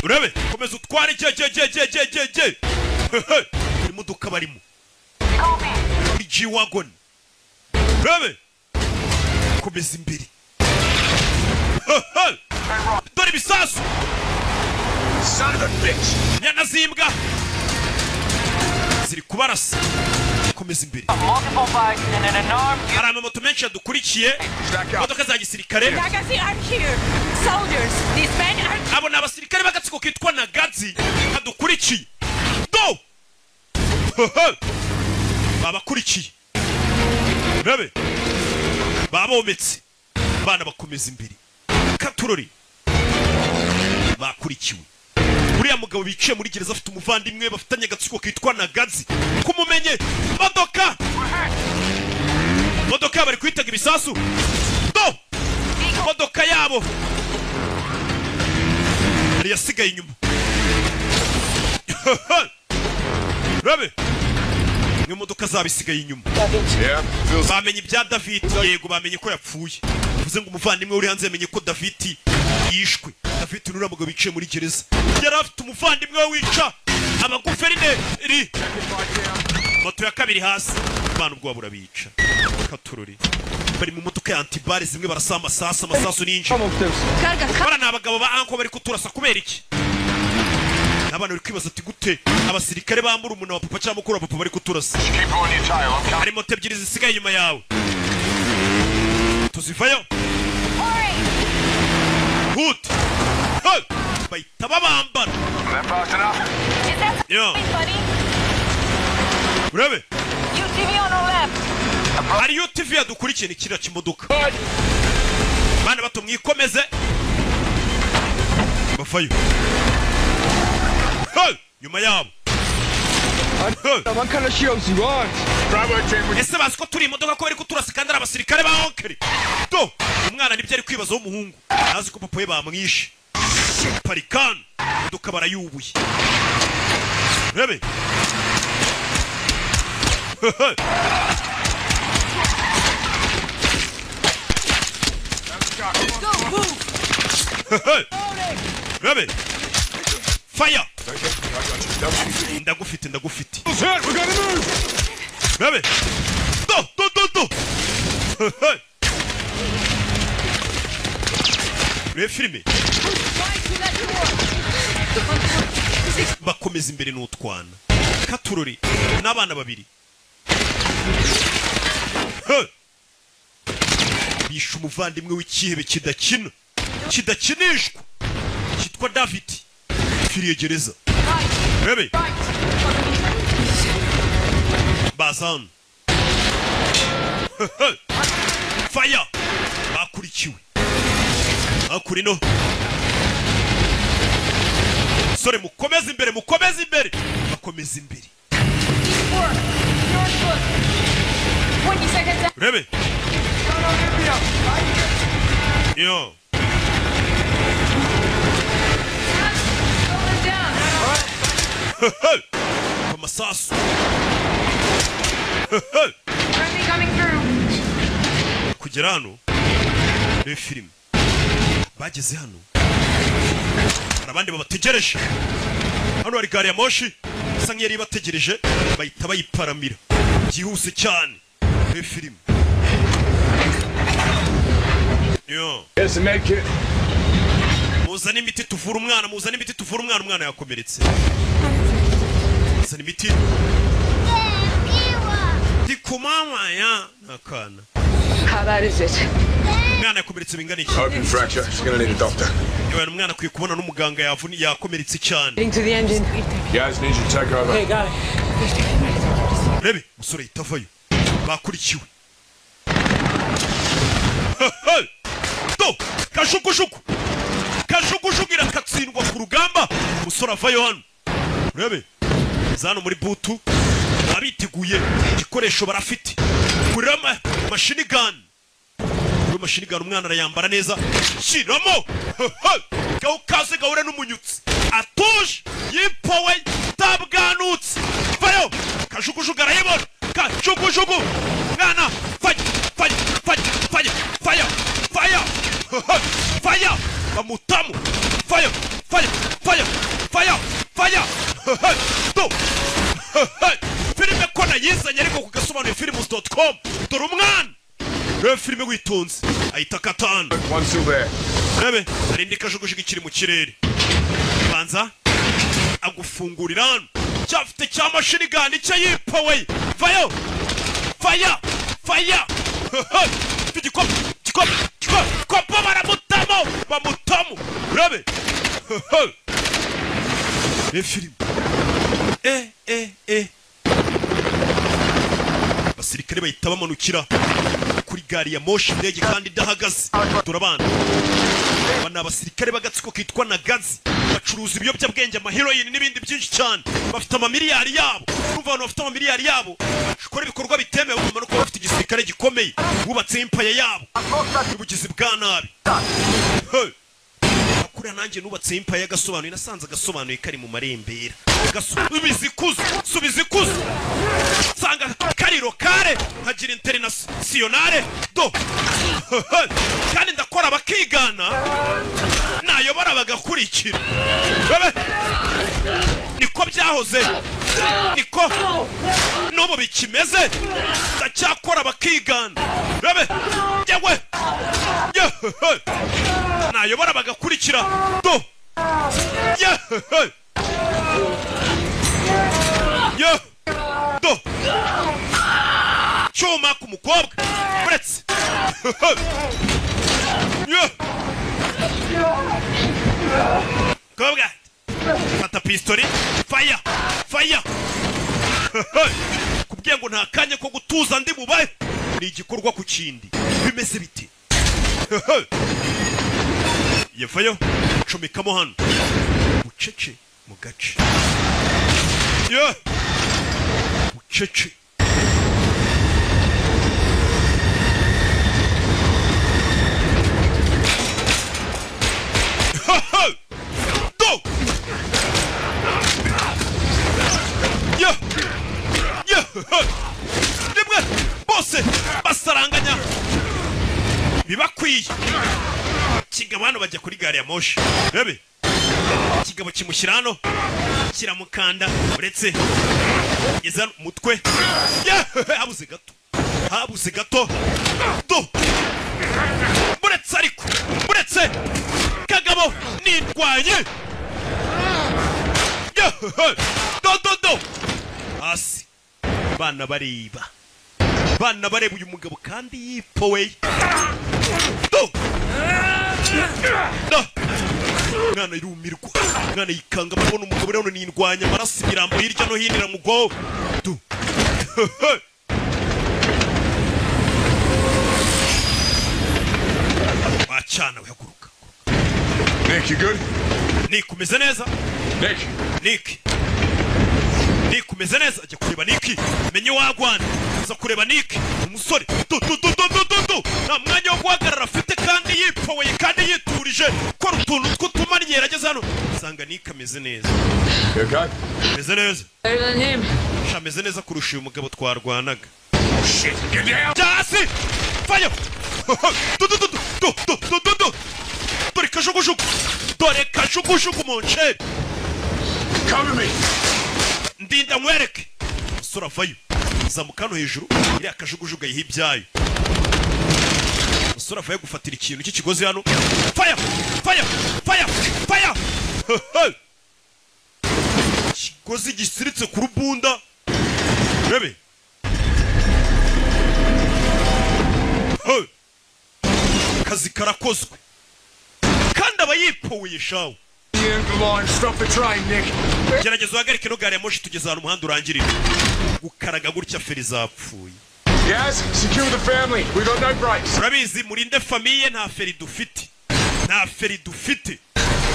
urebe komeza utware je imodoka barimo Copy. muri G-Wagon urebe komeza imbere dore ibisasu Son of a bitch. nyana zimbwa ziri kubarasa komeza imbere Multiple bikes and an enormous hari amamoto menshi yadukurikiye Stack up. imodoka za gisirikare Nagazi are here. Soldiers. These men are. abo ni abasirikare b'agatsiko kitwa Nagazi badukurikiye do babakurikiye urebe babometse bana bakomeza imbere katurori bakurikiwe uriya mugabo biciye muri gereza afite umuvandimwe bafitanye agatsiko kitwa Nagazi kumumenye modoka bari kwitaga ibisasu do modoka yabo ari yasigaye inyuma rabe mwe modoka zabisigaye inyuma Yeah. Feels bamenye ibya David yego bamenye ko yapfuye uvuze ngo umuvandimwe uri hanze yamenye ko David yishwe David nura mugabo biciye muri gereza yari afite umuvandimwe wica abaguverineri moto ya kabiri hasi bana ubwo burabica katururi bari mu modoka ya antibare zimwe barasama amasasu n'inji Karga. bara n'abagabo ba anko bari kuturasa kubera iki abana bari kwibaza ati gute abasirikare bambura umuntu wa papa cyangwa mukuru wa papa bari kuturasa keep on your tail. I'm coming. hari moto ebyiri zisigaye inyuma yawe tuzivayo hut bahita babambara That fast enough? Is that Yeah. buddy? urebe UTV on our left. hari UTV yadukurikiye ni kiriya kimodoka bana bato mwikomeze bafayo nyuma yabo Bravo team, we ese bazi ko turi imodoka ko bari kuturasa kandi ari abasirikare ba onkeri do umwana nibyo ari kwibaza w'umuhungu azi ko papa we bamwishe parikani imodoka barayubuye rebe rebe Fire! Ndagufite. Bebe! Do! Le filme. Bakomeza imbere n'utwana. Katurori n'abana babiri. Bishe umuvandimwe w'ikihebe kidakinishwa. Kitwa David. Firiye gereza. Bebe. Bazan. Fire. Bakurikiwe. Akurino. Sore mukomeze imbere. Bakomeza imbere. 20 seconds. Bebe. Yo. Amasasu. Coming through. Kugera hano ni film bageze hano hari abandi babategereje hano hari gari ya moshi isa nk'iyari bategereje bahita bayiparamira byihuse cyane ni film yo Here's the med kit. muzana imiti tuvura umwana umwana yakomeretse muzana imiti Dikumama ya nakana. How bad is it? Mwana yakomeretse bingana iki? Open fracture. She's gonna need a doctor. Yewe umwana kwiye kubona n'umuganga yakomeretse cyane. Into the engine. Guys, need you to take over. Hey, got it. Rebe, musore itavayo. Bakurikiwe. Do, kashukushuku irakatsindwa ku rugamba. Musore avayo hano. Rebe, zano muri butu. Abiteguye igikoresho barafite. Kurama machine gun. Machine gun umwana arayambara neza. Shiramo. Gaukaze gaure n'umunyutsi. Atuje yipowe tabwanutse. Fayo. Kashukushuku arayibona. Kashukushuku. Mwana fire. Bamutamu. Fire. Do. Filime kona yizanye ariko kugasobanura films.com. Dore umwana. Rebe filime witonze. Ahita katana. One still there. Rebe, arindi kajugujugu ikiri mu kirere. Banza agufungurira hano. Cyafite cya machine gun icyo yipowe. Fire. Kopa bamutamu. Rebe. Filime. Basirikare bahita bamanukira kuri gari ya moshi indege kandi idahagaze. Turabana bana abasirikare bagatsiko kitwa na gazi bacuruza ibiyobyabwenge amaheroine n'ibindi byinshi cyane. Bafite amamiliyari yabo. Urumva abantu bafite amamiliyari yabo bakora ibikorwa bitemewe umanuko bafite igisirikare gikomeye bubatse empire yabo ubugizi bwa nabi. Kuriya nanjye nubatse empire y'agasobanuye nasanze agasobanuye kari mu marembera. Subizikuzo sanga kariro kare hagira internationale do kandi ndakora bakigana nayobora bagakurikira. Bebe niko byahoze niko n'ubu bikimeze ndacyakora bakigana. Bebe yewe nayobora bagakurikira do do cyuma ku mukobwa uretse kobwa fata pistoli fire kubwiye ngo nta kanya ko gutuza ndi mubaye ni igikorwa ku kindi bimeze bite. Yefayo comekamo hano ucece mu gace ucece do nimwe bose basaranganya bibakwiye kigabano bajya kuri gari ya moshi. Rebe ikigabo kimushyira hano kiramukanda uretse yeza umutwe habuze gato do buretse kagabo nitwaye do hasi bana bareba uyu mugabo kandi yipowe do mwana irumirwa mwana yikanga babona umugabo rero nindwanya amaraso ibirambo hirya no hino iramugo do wachana uyaguruka Nick, you good? Nick umeze neza Nick umeze neza ajya kureba Nick menye wagwana aza kureba Nick umusore do nta mwanya wo guhagarara afite kandi yipowe kandi yiturije kora utuntu tw'utumanye ageze hano sanga Nick ameze neza ameze neza ameze neza kurusha uyu mugabo twarwanaga jasi fire dore kajugujugu monche cover me ndinda nkwereke sura vayo zamukano hejuru iri akajugujugu yihibyayo sura vayo gufatira ikintu cy'ikigozi hano fire kigozi gisiritse ku rubunda bebe kazi karakozwe kandi abayipowe shawo gerageza uhagarike no gare ya moshi tugeze ahantu umuhanda urangirira gukaraga gutya feri zapfuye urabizi murinde famiye nta feri dufite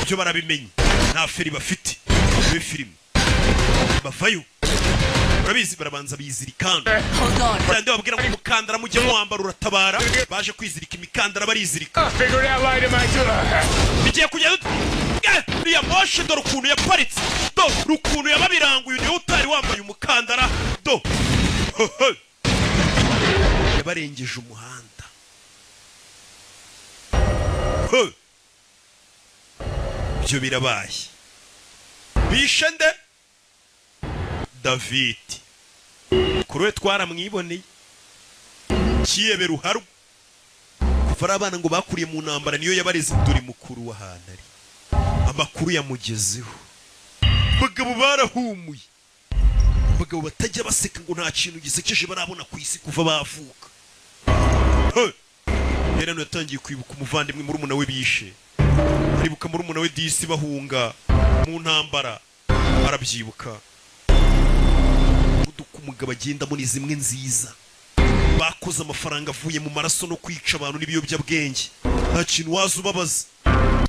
ibyo barabimenye nta feri bafite muri filime bavayo urabizi barabanza bizirikana kandi babwira ngo umukandara mujye muwambara uratabara baje kwizirika imikandara barizirika bigiye kujya uriya moshe dore ukuntu yaparitse ukuntu yababiranguye niwe utari wambaye umukandara yabarengeje umuhanda ibyo birabaye bishe nde David kuruwe twaramwiboneye kiyebe ruharu kuvara abana ngo bakuriye mu ntambara niyo yabareze duri mukuru w'ahantu ari amakuru yamugezeho bagabo barahumuye bagabo batajya baseka ngo nta kintu gisekeje barabona ku isi kuva bavuka rero natangiye kwibuka umuvandimwe muri umuna we bishe aribuka muri umuna we disi bahunga mu ntambara arabyibuka umugabo agenda muri zimwe nziza bakoze amafaranga avuye mu maraso no kwica abantu n'ibiyobyabwenge nta kintu waza ubabaza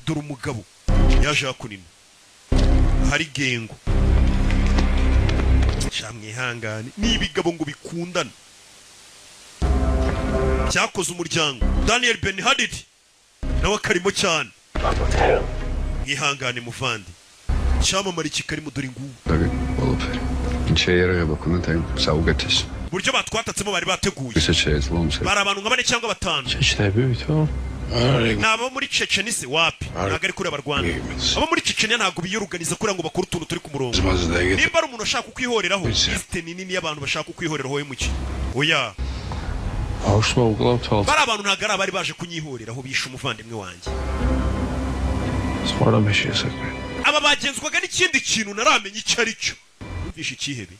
dore umugabo yaje hakunina hari gengo shamwihangane n'ibigabo ngo bikundana cyakoze umuryango Daniel Ben Hadid nawe akarimo cyane mwihangane muvandi cyamamara kikarimo dore ngubu buryo batwatatsemo bari bateguye bari abantu nka 4 cyangwa 5 nabo muri Chechnya se wapi ntago ari kuri abarwanda abo muri Chechnya ntago biyoruganiza kuri ngo bakora utuntu turi ku murongo nimba ari umuntu ashaka kwihoreraho liste nini y'abantu bashaka kwihoreraho muki oya bari abantu ntago ari abari baje kunyihoreraho bishe umuvandimwe wanjye aba bagenzwaga n'ikindi kintu naramenye icyo ari cyo bishe ikihebe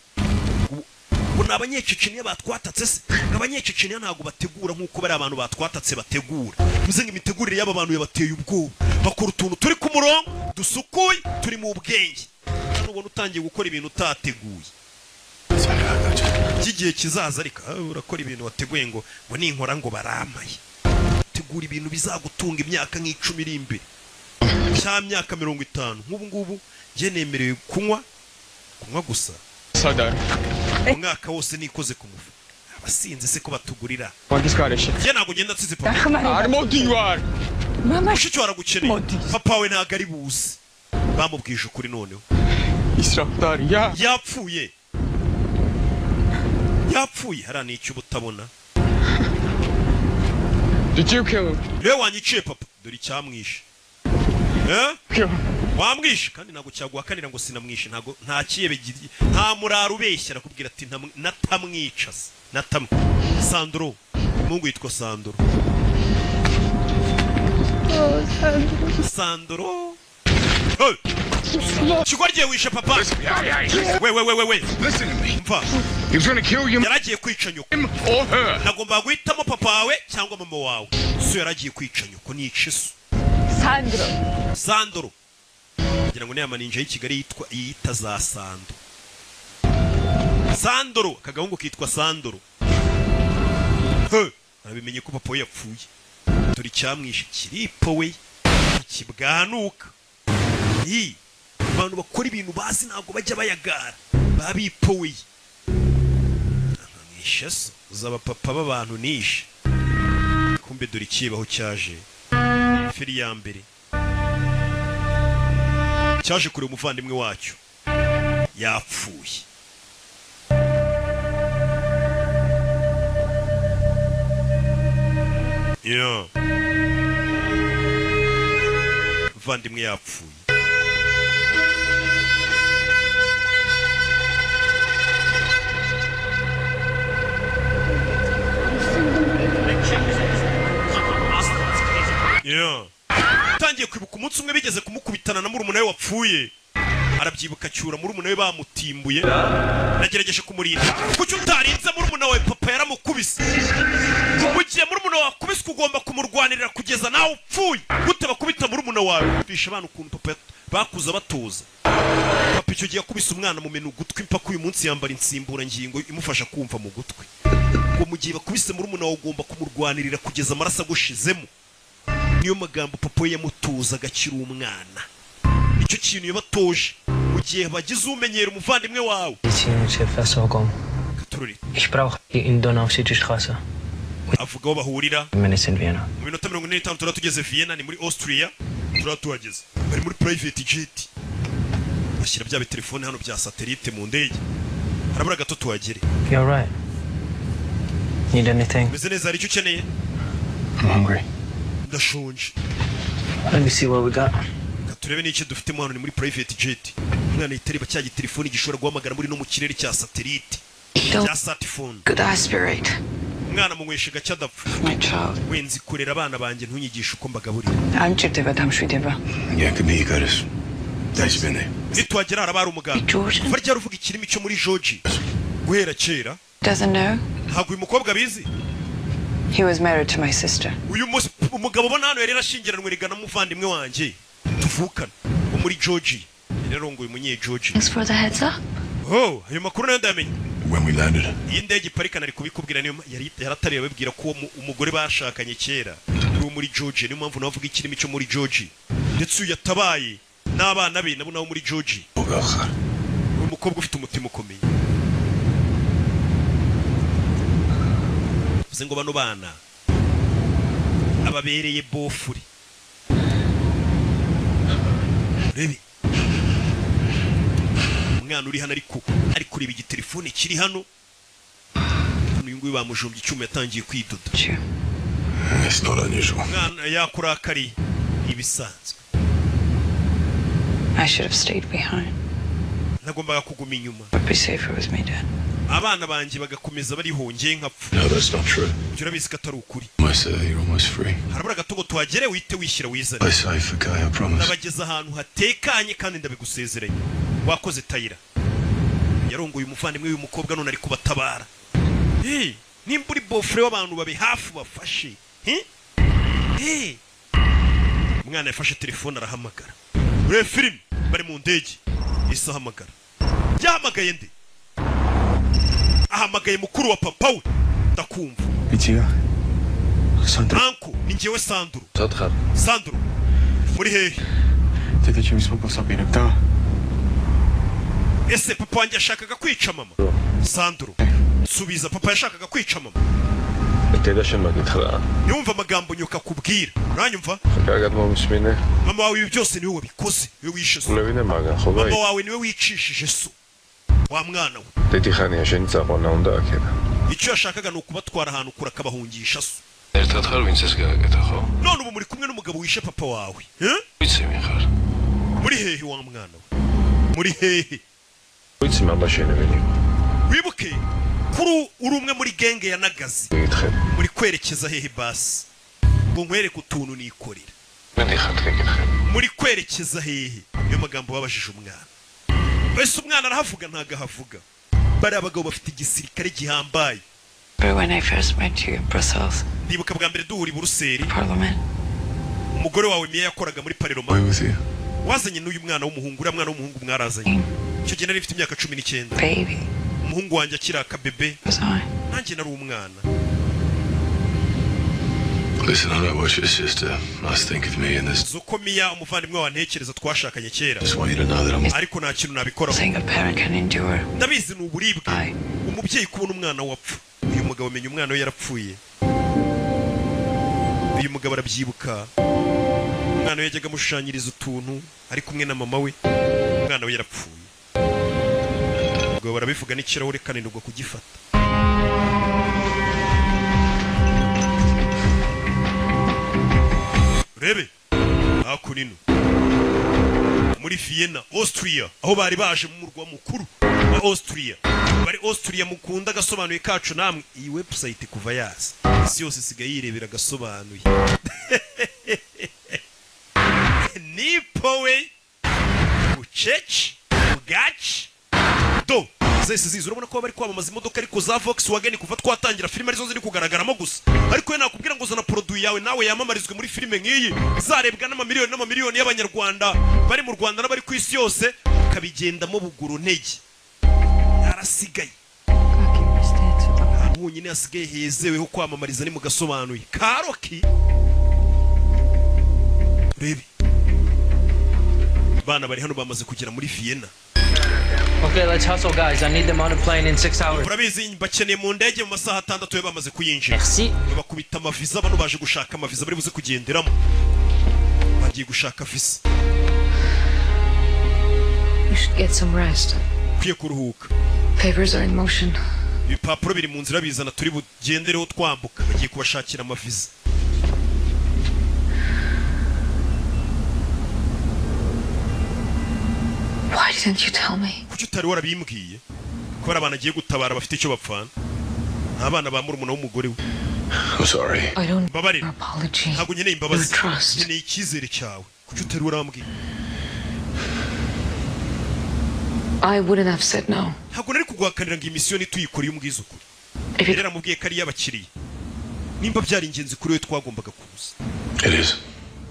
ubona abanyececenya batwatatse se abanyececenya ntago bategura nkuko bari abantu batwatatse bategura muze ngimitegurire y'aba bantu yabateye ubwoba bakora utuntu turi ku murongo dusukuye turi mu bwenge nubwo utangiye gukora ibintu utateguye kigiye kizaza ariko urakora ibintu wateguye ngo ninkora ngo baramaye tegura ibintu bizagutunga imyaka nk'icumi iri imbere cya myaka 50 nk'ubu ngubu je nemerewe kunywa gusa umwaka wose nikoze ku mufu abasinze se ko batugurira je nago genda tsize papa arimo diwar Mama shicho aragukeneye papa we ntago ari buzi bamubwije ukuri noneho israftar yapfuye harani icyo butabona Did you kill him? Lewe wanyiciye papa dore icyamwishe wamwishe kandi ntago cyaguhakanira ngo sinamwishe ntago nta kiyebe nta muraro ubeshya arakubwira ati natamwica Sandro mungu yitwa Sandro Sandro Chigwarye wishe papa we Listen to me. Mva He was gonna kill you. Yaragiye kwica nyoko Him or her. Nagomba guhitamo papa wawe cyangwa mama wawe so yaragiye kwica nyoko nice so Sandro ngira ngo niyama ninja y'Ikigali yita za Sandro kagahungu kitwa Sandro abimenye ko papa we yapfuye turi cyamwishe kiripo we kibwanuka abantu bakora ibintu bazi ntago bajya bayagara babipo we nishe so uzaba papa b'abantu nishe kumbe dore ikibaho cyaje firi ya mbere cyaje kure umuvandimwe wacyo yapfuye umuvandimwe yapfuye tangiye kwibuka umunsi umwe bigeze kumukubitana na murumuna we wapfuye arabyibuka cyura murumuna we bamutimbuye nagerageje kumurinda kuki utarinze murumuna we papa yaramukubise mugiye murumuna wawe akubise ugomba kumurwanirira kugeza nawe upfuye gute bakubita murumuna wawe bisha abantu ukuntu papa bakuza batoza papa icyo gihe akubise umwana mu menu gutwi mpaka uyu munsi yambara insimbura ngingo imufasha kumva mu gutwi ngo mugiye bakubise murumuna wawe ugomba kumurwanirira kugeza amaraso agushizemo niyo magambo papa we yamutuza agakira umwana icyo kintu yabatoje mu gihe bagize umenyera umuvandimwe wawe Ich brauche die in Donau-City-Straße. avuga aho bahurira Im in Vienna. mu minota 45 turatugeze Vienna ni muri Austria turatuhageze bari muri private jet bashyira bya telefone hano bya satellite mu ndege harabura gato tuhagere You're right. Need anything? meze neza ari icyo ukeneye I'm hungry. ndashonje Let me see what we got. turebe n'icyo dufitemo hano ni muri private jet umwana yitereba cya telefone gishobora guhamagara muri no mu kirere cya satellite cya smartphone Could I aspirate? umwana munyweshe gace adapfa My child. wenzi kurera abana banjye ntunyigisha uko mbagaburira I'm Chiteva Damshvideva. Yakumi Karis. That's been there. nitwagera harabara umugabo George farya ruvuga ikirimi cyo muri George guhera kera doesn't know. ntabwo uyu mukobwa bizi He was married to my sister. uyu umugabo ubona hano yari yarashyingiranwe rigana n'umuvandimwe wanjye tuvukana wo muri George rero ngo uyu munye George Thanks for the heads up. ayo makuru nayo ndamenye When we landed, iyi ndege iparika nari kubikubwira niyo yaratariye babwira ko umugore bashakanye kera uri muri George niyo mpamvu navuga ikirimi cyo muri George ndetse uyu yatabaye n'abana be nabo muri George uyu mukobwa ufite umutima ukomeye vuze ngo bano bana ababereye bofuri rebe umwana uri hano ari kureba igitelefone kiri hano uyu nguyu bamujombye icyuma yatangiye kwidoda it's not unusual. umwana yakurakari ibisanzwe I should have stayed behind. nagombaga kuguma inyuma I'd be safer with me, Dad. abana banjye bagakomeza barihongeye nkapfa No, that's not true. urabizi ko atari ukuri Almost there, you're almost free. harabura gatogo tuhagere wite wishyira wizane I say for Guy, I promise. nabageze ahantu hatekanye kandi ndabigusezeranye wakoze Tayira yarongoye umuvandimwe w'uyu mukobwa none ari kubatabara nimba uri bofure w'abantu babe hafi bafashe umwana yafashe telefone arahamagara ure filime bari mu ndege isa ahamagara yahamagaye nde ahamagaye mukuru wa papa we ndakumva Ichiga. Sandro. Anko ni njyewe Sandro Zadkhar. Sandro muri hehe Tete ce mi spun să bine, da? ese papa wanjye yashakaga kwica mama Sandro subiza papa yashakaga kwica mama Itedashon magitkhra. yumva amagambo nyoka kubwira uranyumva Kagad momismine. mama wawe ibi byose niwe wabikoze niwe wishe so Unabine maga khobai. mama wawe niwe wicishije so wa mwana we Teti khani yasheni tsaqona unda akeda. icyo yashakaga ni ukubatwara ahantu kure akabahungisha so Ertat khar vinces gageta kho. none ubu muri kumwe n'umugabo wishe papa wawe Vitse mi khar. muri hehe wa mwana we muri hehe ვიცი მამაშენე ვინი wibuke kuri uri umwe muri genge ya Nagazi muri kwerekeza hehe basi ngo nkwereke utuntu nikorera muri kwerekeza hehe niyo magambo babajije umwana wese umwana arahavuga ntago ahavuga bari abagabo bafite igisirikare gihambaye. When I first met you in Brussels, ndibuka bwa mbere duhuri Buruseli Parliament, umugore wawe Mia yakoraga muri Parlement wazanye n'uyu mwana w'umuhungu uriya mwana w'umuhungu mwarazanye icyo gihe nari mfite imyaka 19 baby, umuhungu wanjye akira akabebe was I? nanjye nari umwana. Listen, I know what your sister must think of me in this. Zuko Mia umuvandimwe wantekereza twashakanye kera Just want you to know that I'm ariko nta kintu nabikora Saying a parent can endure. ndabizi n'uburibwe umubyeyi kubona umwana wapfa uyu mugabo amenya umwana we yarapfuye uyu mugabo arabyibuka umwana we yajyaga amushushanyiriza utuntu ari kumwe na mama we umwana we yarapfuye ubwo barabivuga n'ikirahure kananirwa kugifata. Rebe hakunino muri Vienna Austria aho bari baje mu murwa mukuru wa Austria bari Austria mukunda gasobanuye kacu namwe iyi website kuva yasi isi yose sigaye yirebera gasobanuye nipowe uchechi ugachi do zese zizo urabona ko bari kwamamaza imodoka ariko za Volkswagen kuva twatangira filime arizo ziri kugaragaramo gusa ariko nakubwira ngo zana produit yawe nawe yamamarizwe muri filime nk'iyi zarebwa n'amamiliyoni y'abanyarwanda bari mu Rwanda n'abari ku isi yose kabigendamo buguru ntege yarasigaye abonyine asigaye hezeweho kwamamariza ni mu gasobanuye Karoki rebe bana bari hano bamaze kugera muri Vienna. Okay, let's hustle, guys. I need them on a plane in 6 hours. Urabizi bakeneye mu ndege mu masaha 6 yo bamaze kuyinjira. Merci. Bakubita amaviza bano baje gushaka amaviza bari buze kugenderamo. Bagiye gushaka visa. You should get some rest. Kwiye kuruhuka. Papers are in motion. Ibipapuro biri mu nzira bizana turi bugendereho twambuka bagiye kubashakira amaviza. Why didn't you tell me? Kuki utari warabimbwiye? Ko abana agiye gutabara bafite icyo bapfana. Abana ba murumuna w'umugore we. I'm sorry. I don't Babarira. need apology. Ntabwo nkeneye imbabazi. Your trust. Nkeneye icyizere cyawe. Kuki utari warambwiye? I wouldn't have said no. Ntabwo nari kuguhakanira ngo imisiyoni tuyikore umbwiza ukuri. If it Rero mubwiye kari y'abakiriye. Nimba byari ingenzi kuri we twagombaga kuza. It is.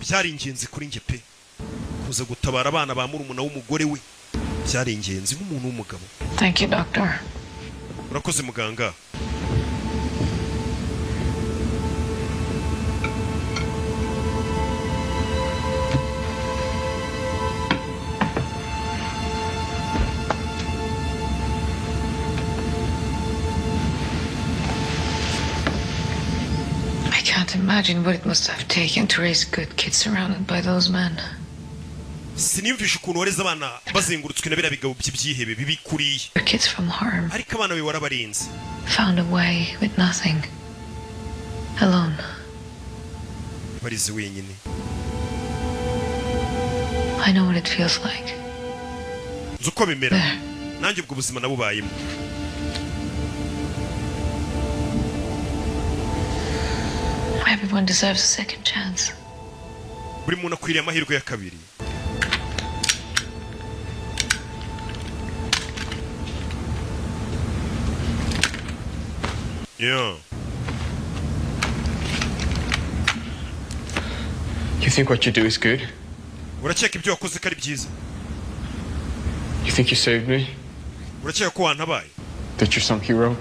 Byari ingenzi kuri nge pe. Kuza gutabara abana ba murumuna w'umugore we. Byari ingenzi nk'umuntu w'umugabo. Thank you, doctor. Urakoze muganga. I can't imagine what it must have taken to raise good kids surrounded by those men. Sinimvisha ukuntu wareze abana bazengurutswe na bira bigabo by'ibyihebe bibi kuriye. Your kids from harm Ariko abana be warabarinze. found a way with nothing. Alone. Barize wenyine. I know what it feels like. Zuko bimera. There. Nanjye ubwo buzima nabubayemo. Everyone deserves a second chance. Buri muntu akwiriye amahirwe ya kabiri. Yeah. You think what you do is good? Urakeka ibyo wakoze kari byiza? You think you saved me? Urakeka ko wantabaye? That you're some hero?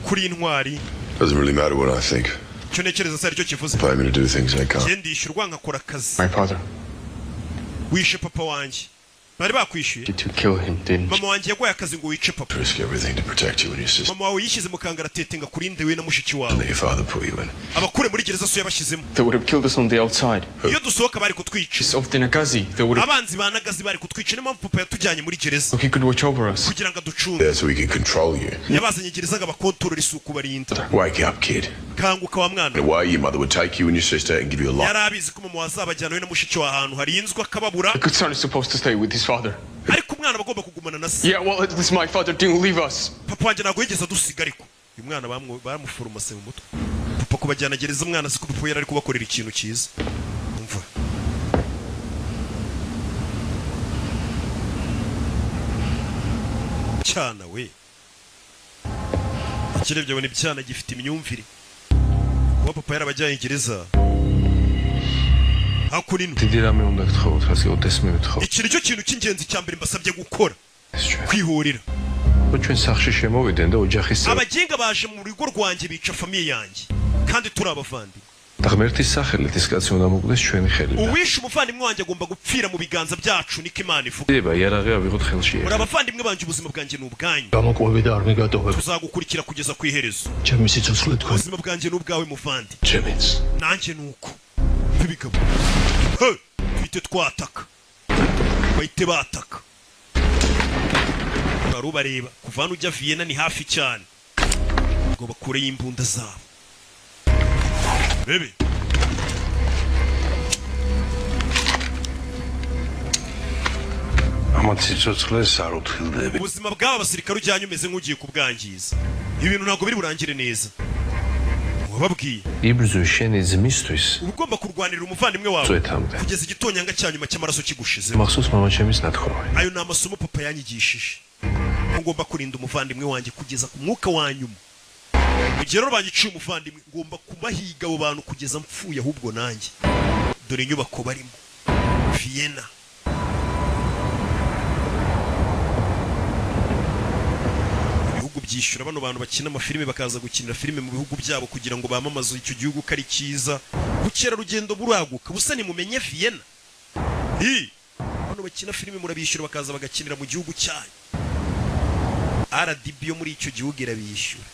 Kuri intwari. Doesn't really matter what I think. Cyo nekereza se aricyo kivuze. Pay me to do things I can't. Gendishurwa nkakora akazi. My father. Wishe papa wanjye. Bari bakwishyuye. You to kill him, didn't you? Mama wanjye yaguhaye akazi ngo wice papa. Risk everything to protect you and your sister Mama wawe yishyize mu kangaratete ngo akurinde we na mushiki wawe. that your father put you in. Abakure muri gereza so yabashyizemo. They would have killed us on the outside. Iyo dusohoka bari kutwica. It's of the Nagazi. They would have... Abanzi ba Nagazi bari kutwica niyo mpamvu papa yatujyanye muri gereza. So he could watch over us. Kugira ngo aducunge. There so we can control you. Yabazanye gereza ngo abakontorore isuku barinda. Wake up, kid. kanguka wa mwana Why your mother would take you and your sister and give you a lot. yarabizi ko mama wazabajyana we na mushiki wa ahantu harinzwe akababura The good son is supposed to stay with his father. ariko umwana bagomba kugumana na se Yeah, well, at least my father didn't leave us. papa wanjye ntabwo yigeze adusiga ariko uyu mwana bamuforomase mu mutwe papa kubajyana gereza umwana siko papa yari ari kubakorera ikintu cyiza umva cyana we ikirebye abona ibyana gifite imyumvire kuba papa yarabajyanye gereza hakurino Tidirame უნდა გთხოვოთ, ასე ოდეს მივთხოვ. iki nicyo kintu cy'ingenzi cya mbere mbasabye gukora kwihorera ჩვენ სახში შემოვიდნენ და ოჯახის abaginga baje mu rugo rwanjye bica famiye yanjye kandi turi abavandimwe და ღმერთის სახელით ის კაცი უნდა მოკვდეს ჩვენი ხელიდან. uwishe umuvandimwe wanjye agomba gupfira mu biganza byacu niko Imana ivuga დება იარაღი ავიღოთ ხელში. muri abavandimwe banjye ubuzima bwanjye ni ubwanyu გამოკვები და არ მიგატოვებ. tuzagukurikira kugeza ku iherezo ჩემი სიცოცხლე თქვენ. ubuzima bwanjye ni ubwawe muvandi Chemits. nanjye nuko bibigabo he twite twataka bahite bataka barubareba kuva hano ujya Vienna ni hafi cyane ngo bakureyo imbunda zabo bebe ubuzima bw'aba basirikare ujyanye umeze nk'ugiye kubwangiza ibintu ntabwo biri burangire neza wababwiye იბრძო შენი ძმისთვის. uba ugomba kurwanirira umuvandimwe wawe Zoetamde. kugeza igitonyanga cya nyuma cy'amaraso kigushize მახსოვს მამა ჩემის ნათქვამი. ayo ni amasomo papa yanyigishije ko ngomba kurinda umuvandimwe wanjye kugeza ku mwuka wa nyuma mu gihe rero banyiciye umuvandimwe ngomba kubahiga abo bantu kugeza mpfuye ahubwo nanjye dore inyubako barimo Vienna ibihugu byishyura bano bantu bakina amafilime bakaza gukinira filime mu bihugu byabo kugira ngo bamamaze icyo gihugu ko ari cyiza ubukerarugendo buraguka busa nimumenye Vienna bano bakina filime murabishyura bakaza bagakinira mu gihugu cyanyu RDB yo muri icyo gihugu irabishyura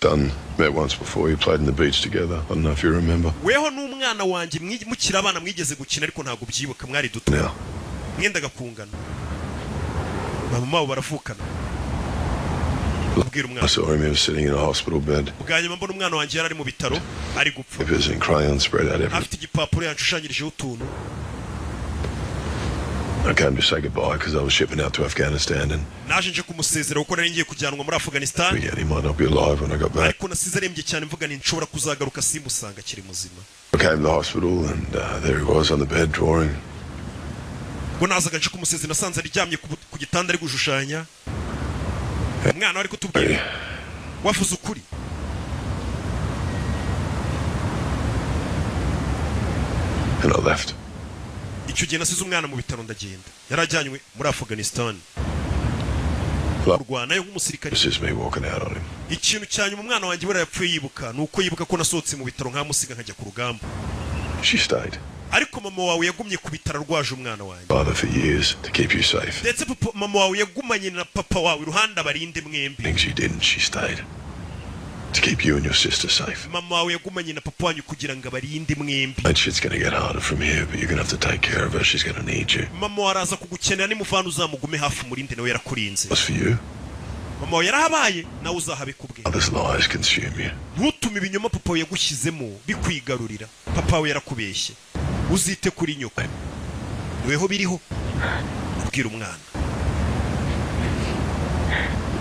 Done. Met once before. You played in the beach together. I don't know if you remember. weho n'umwana wanjye mukira abana mwigeze gukina ariko ntabwo byibuka mwari duto Yeah. mwendaga kungana mama wabo baravukana ubwira I umwana saw him. He was sitting in a hospital bed. bwa nyuma mbona umwana wanjye yari ari mu bitaro ari gupfa Papers in crayon spread out everywhere. afite igipapuro yanshushanyirijeho utuntu I came to say goodbye because I was shipping out to Afghanistan and naje nje kumusezera kuko nari ngiye kujyanwa muri Afghanistan again, he might not be alive when I got back. ariko nasize arembye cyane mvuga ni nshobora kuzagaruka simusanga akiri muzima I came to the hospital and there he was on the bed drawing. ngo nazaga nje kumusezera nasanze aryamye ku gitanda ari gushushanya umwana wari kutubwira wavuze ukuri And I left. icyo gihe nasize umwana mu bitaro ndagenda yarajyanywe muri Afghanistan kurwanayo nk'umusirikare It's just me walking out on him. ikintu cya nyuma umwana wanjye we yapfuye yibuka ni uko yibuka ko nasohotse mu bitaro nkamusiga nkajya ku rugamba She stayed. ariko mama wawe yagumye ku bitaro arwaje umwana wanjye Father for years to keep you safe. ndetse mama wawe yagumanye na papa wawe iruhande abarinde mwembi Things you didn't, she stayed. To keep you and your sister safe. mama wawe yagumanye na papa wanyu kugira ngo abarinde mwembi That shit's gonna get harder from here, but you're gonna have to take care of her. She's gonna need you. mama wawe araza kugukenera nimuvana uzamugume hafi umurinde nawe yarakurinze As for you, mama wawe yarahabaye nawe uzahabe kubwe others' lies consume you. ntutume ibinyoma papa wawe yagushyizemo bikwigarurira papa wawe yarakubeshye uzite kuri nyoko niweho biriho ubwira umwana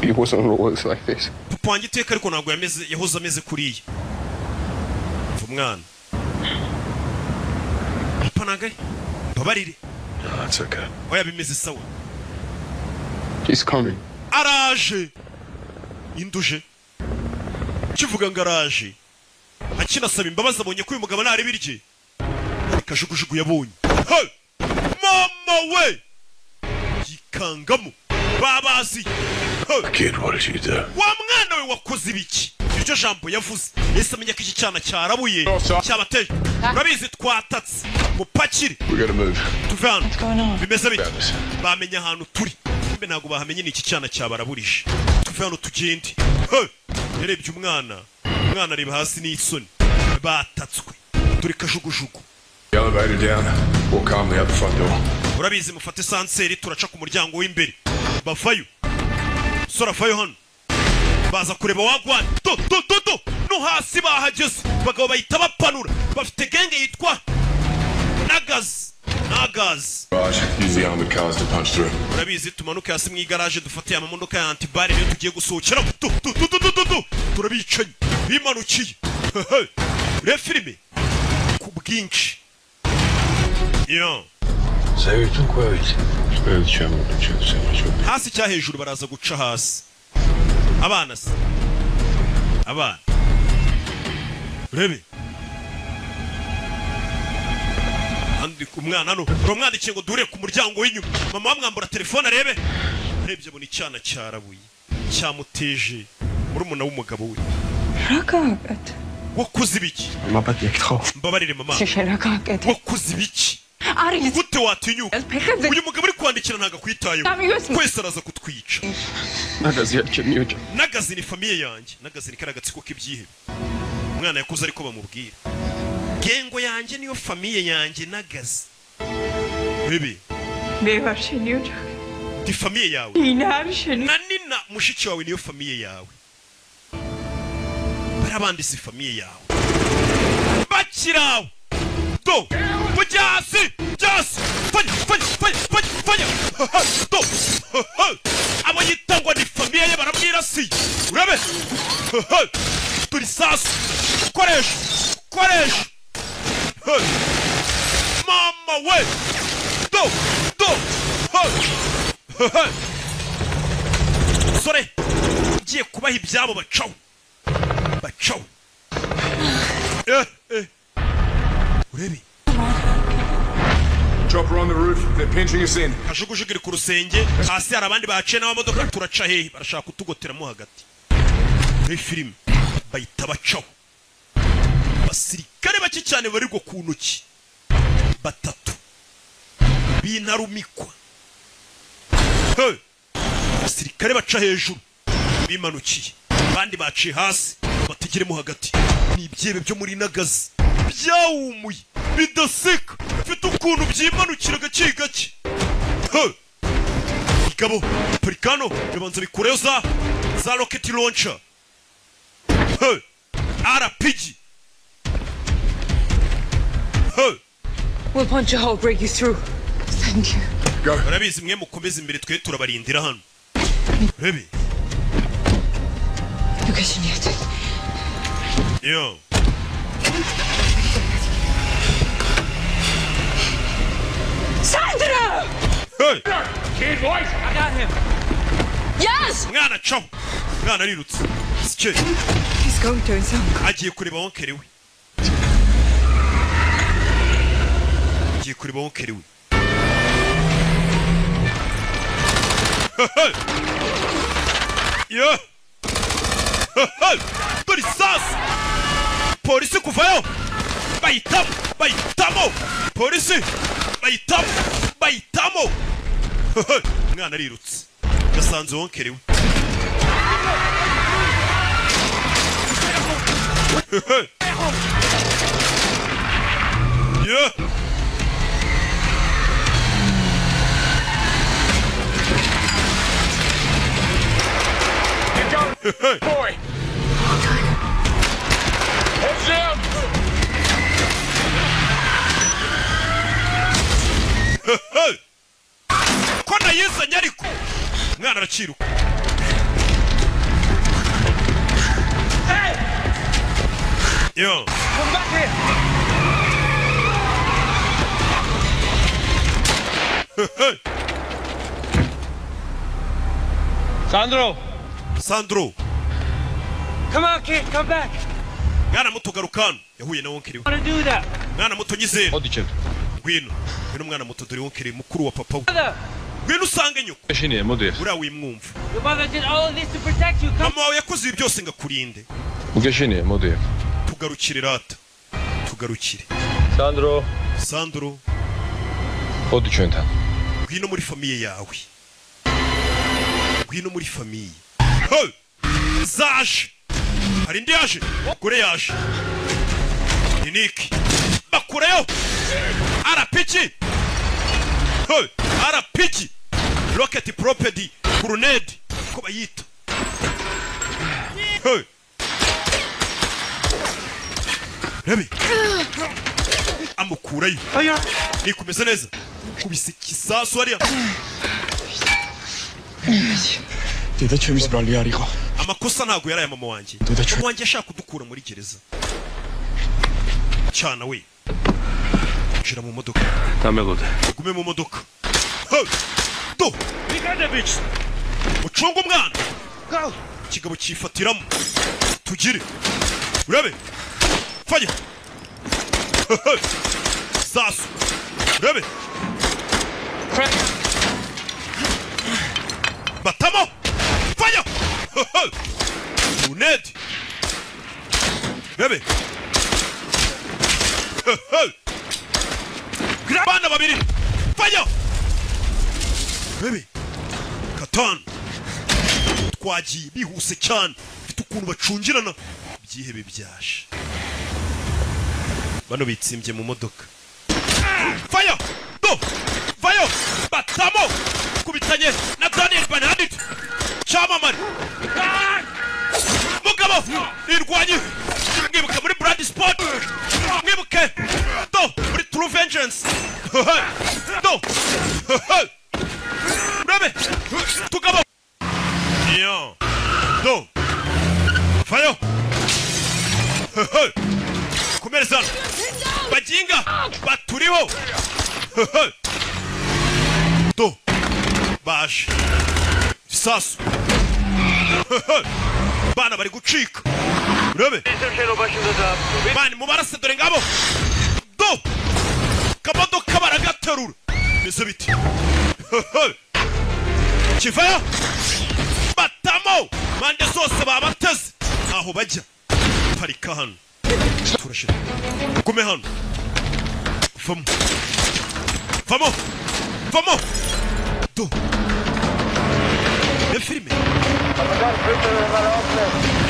It wasn't always like this. papa wanjye iteka ariko ntabwo yahoze ameze kuriya umwana papa nagaye babarire No, that's okay. oya bimeze sawa He's coming. araje induje kivuga ngo araje akinasaba imbabazi abonye ko uyu mugabo ntari birye kajugujugu yabonye hey! mama we yikangamo babazi hey! Kid, what did you do? wa mwana we wakoze ibiki iryo jambo yavuze ese amenya ko iki cyana cyarabuye cyabateye urabizi twatatse mupakire We gotta move. tuve hano bimeze bite Travis. bamenye ahantu turi mbe ntabwo bahamenye n'iki cyana cyabaraburije tuve hano tugende yarebye umwana areba hasi n'isoni batatswe turi kajugujugu The elevator down. We'll calmly out the front door. urabizi mufate sanseri turaca ku muryango w'imbere bavayo sora vayo hano baza kureba wagwana do no hasi bahageze bagabo bahita bapanura bafite genge yitwa Nagas Garage, use the armored cars to punch through. Urabizi tumanuke hasi mu igaraje dufate amamodoka ya antibari niyo tugiye gusohokera turabicanye bimanukiye ure filime ku bwinshi yo Sayıtın koyuyoruz. Ölçeceğim, ölçeceğim. hasi cya hejuru baraza guca hasi abana se abana urebe andi kumwana no romwandikiye ngo dure ku muryango w'inyuma mama wamwambura telefone arebe arebye abona icyana cyarabuye cyamuteje murumuna w'umugabo we Rakagat. wakuze ibiki mbabarire mama Rakagat. wakuze ibiki gute watinyuka uyu mugabo uri kwandikira ntago akwitayeho kwese araza kutwica Nagazi ni famiye yanjye Nagazi ni karagatsiko k'ibyihebe umwana yakuze ariko bamubwira gengo yanjye niyo famiye yanjye Nagazi bebe di famiye yawe na nina mushiki wawe niyo famiye yawe barabandi si famiye yawe bakirawo do bujyasi jasi fanya do abo yitangwa ni famiye ye baramwirasiye urabe turi sasu koresha mama we do sore ugiye kubaha ibyabo bacaho urebe Chopper on the roof. They're pinching us in. kajugujugiri ku rusenge hasi hari abandi baciye n'amamodoka turaca hehe barashaka kutugoteramo hagati muri filime bahita bacaho basirikare bake cyane barirwa ku ntoki batatu bintarumikwa basirikare baca hejuru bimanukiye abandi baciye hasi bategeremo hagati ni ibyebe byo muri Nagazi byawumuye bidaseka bifite ukuntu byimanukira gake gake igabo Pericano bibanza bikureyo za rocket launcher RPG We'll punch a hole, break you through. Thank you. barabizi mwe mukomeze imbere twe turabarindira hano rebe You guys need it. yo Sandra! hey Kid, boys! I got him. Yes! mwana caho mwana arirutse sike He's going to his uncle. agiye kureba wonkere we yo dore sasa polisi kuvayo bahitamo polisi bahitamo mwana arirutse gasanze wonkere we yeah Boy! Heads down! ko nayizanye ariko mwana araciruka yo Come back here. Sandro Come on, kid, come back. mwana muto garukano yahuye na wonkere we Want to do that? mwana muto nyizera 어디 ngwino mwana muto dore wonkere mukuru wa papa we Mother, ngwino usange nyoko 신이에요 모두예요. uriya wimwumva your mother did all of this to protect you. Come. mama wawe yakoze ibi byose ngo akurinde 무게신이에요 모두예요. tugarukire rata tugarukire Sandro 어디 주연탄. ngwino muri famiye yawe ngwino muri famiye zaje hari indi yaje kure yaje Niki bakureyo RPG RPG rocket propelled grenade ko bayita Rebe amukurayo nikumeze neza kubise kisasu hariya amakosa ntago yari aya mama wanjye mama wanjye ashaka kudukura muri gereza cyana we jira mu modoka gume mu modoka do ucunga umwana kigabo cyifatiramo tugire urabe fanya sasu urabe batamo fanya unedi urabe bana babiri fanya urabe katanu twagiye bihuse cyane mfite ukuntu bacungirana byihebe byashe bano bitsimbye mu modoka fire do fire batamo kubitanye na Daniel Banadit cyamamare mugabo irwanye mwibuke muri Brand Sport mwibuke do muri True Vengeance do Rabe tugabo yo do fire kumereza bajinga baturiho do baje sasu bana bari gucika urabe bani mubarase dore ngabo do kamodoka baragaterura mbese biti kivaya batamo mande zose babateze aho bajya parika hano turashira gume hano vamo do filime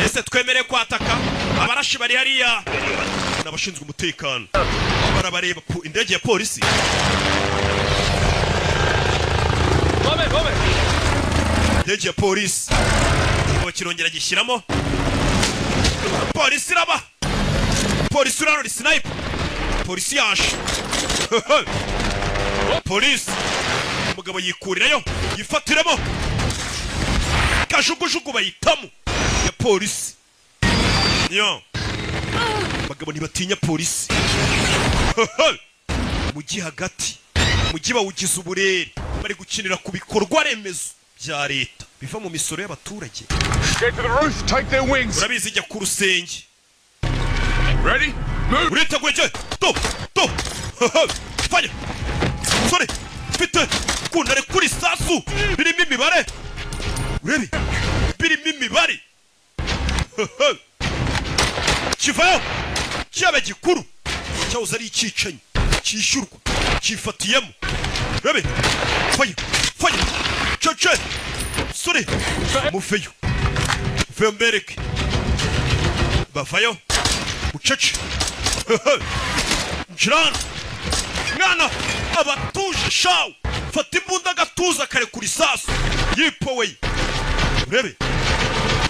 ese twemere kwataka abarashi bari hariya n'abashinzwe umutekano barabareba indege ya polisi indege ya polisi kirongera gishyiramo polisi iraba polisi urano ni sniper polisi yaje polisi umugabo yikurirayo yifatiramo kajugujugu bayitamo ya polisi yo bagabo ntibatinya polisi mugi hagati mugi bawugize uburere bari gukinira ku bikorwa remezo bya leta biva mu misoro y'abaturage urabizi ijya ku rusenge uriteguye cye do fanya sore mfite kundare kuri sasu birimo imibare urebe birimo imibare kivayo cyabe gikuru cyawuza ari icyicanyi cyishyurwa cyifatiyemo urebe fanya cece sore mufeyo mbereke bavayo ucece njirana mwana abatuje shawu fata imbunda agatuza kare kuri sasu yipoweye urebe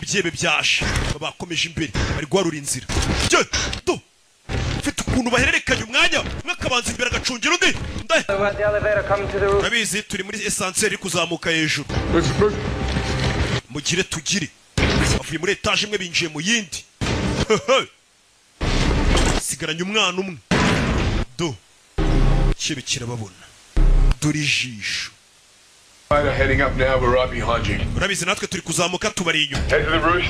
byebe byashe bakomeje imbere bari guharura inzira do mfite ukuntu bahererekanya umwanya umwe akabanza imbere agacungira undi urabizi turi muri esanseri kuzamuka hejuru mugire tugire bavuye muri etaje imwe binjiye mu yindi sigaranye umwana umwe do kibe kirababona dore ijisho urabizi natwe turi kuzamuka tubari inyuma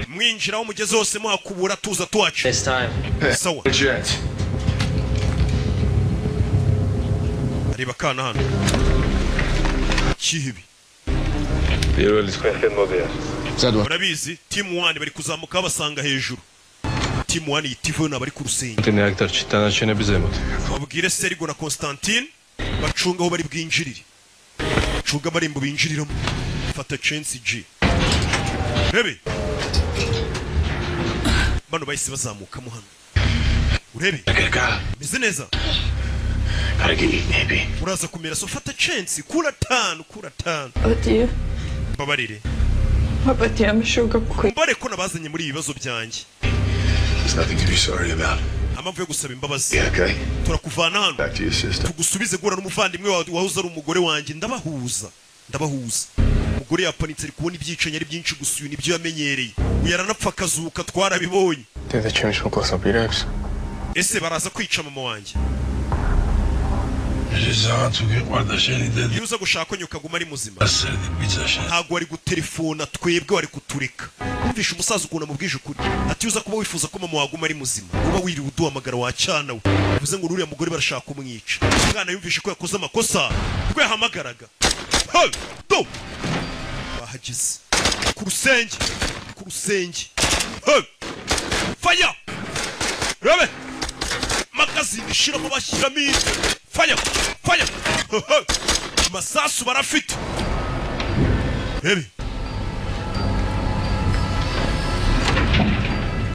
mwinjiraho mugeze hose muhakubura tuza tuwacu sawa areba kana hano kihibi urabizi team 1 bari kuzamuka basanga hejuru team 1 yitivuye nabari ku rusenge babwire Serigo na Constantine bacunga aho bari bwinjirire cunga barimbo binjiriramo fata chance G rebe bano bahise bazamukamo hano urebe bize neza uraza kumera so fata chance kura tanu babarire mbare ko nabazanye muri ibibazo byanjye. There's nothing to be sorry about. Amamvu yo gusaba imbabazi. Yeah, okay. Turakuvana hano. Back to your sister. Tugusubize gura n'umuvandimwe wahoze ari umugore wanjye ndabahuza. Umugore yapanitse ari kubona ibyicanye ari byinshi gusuye nibyo yamenyereye. Uyaranapfa kazuka twarabibonye. Did they change from close up your ex? Ese baraza kwica mama wanjye. Yuza gushaka nyuka guma ari muzima. Ntago ari gutelefona twebwe wari kutureka. Umvisha umusaza ukuna mubwije ukuri. Ati uza kuba wifuza ko mama waguma ari muzima. Uba wiri uduhamagara wacana we. Bivuze ngo uriya mugore barashaka kumwica. Umwana yumvishe ko yakoze amakosa. Ubwo yahamagaraga. Hey! Do! Bahagize. Ku rusenge. Hey! Fire! Rabe! Magazine shiramo bashyiramo Fire! Masasu barafite. Baby.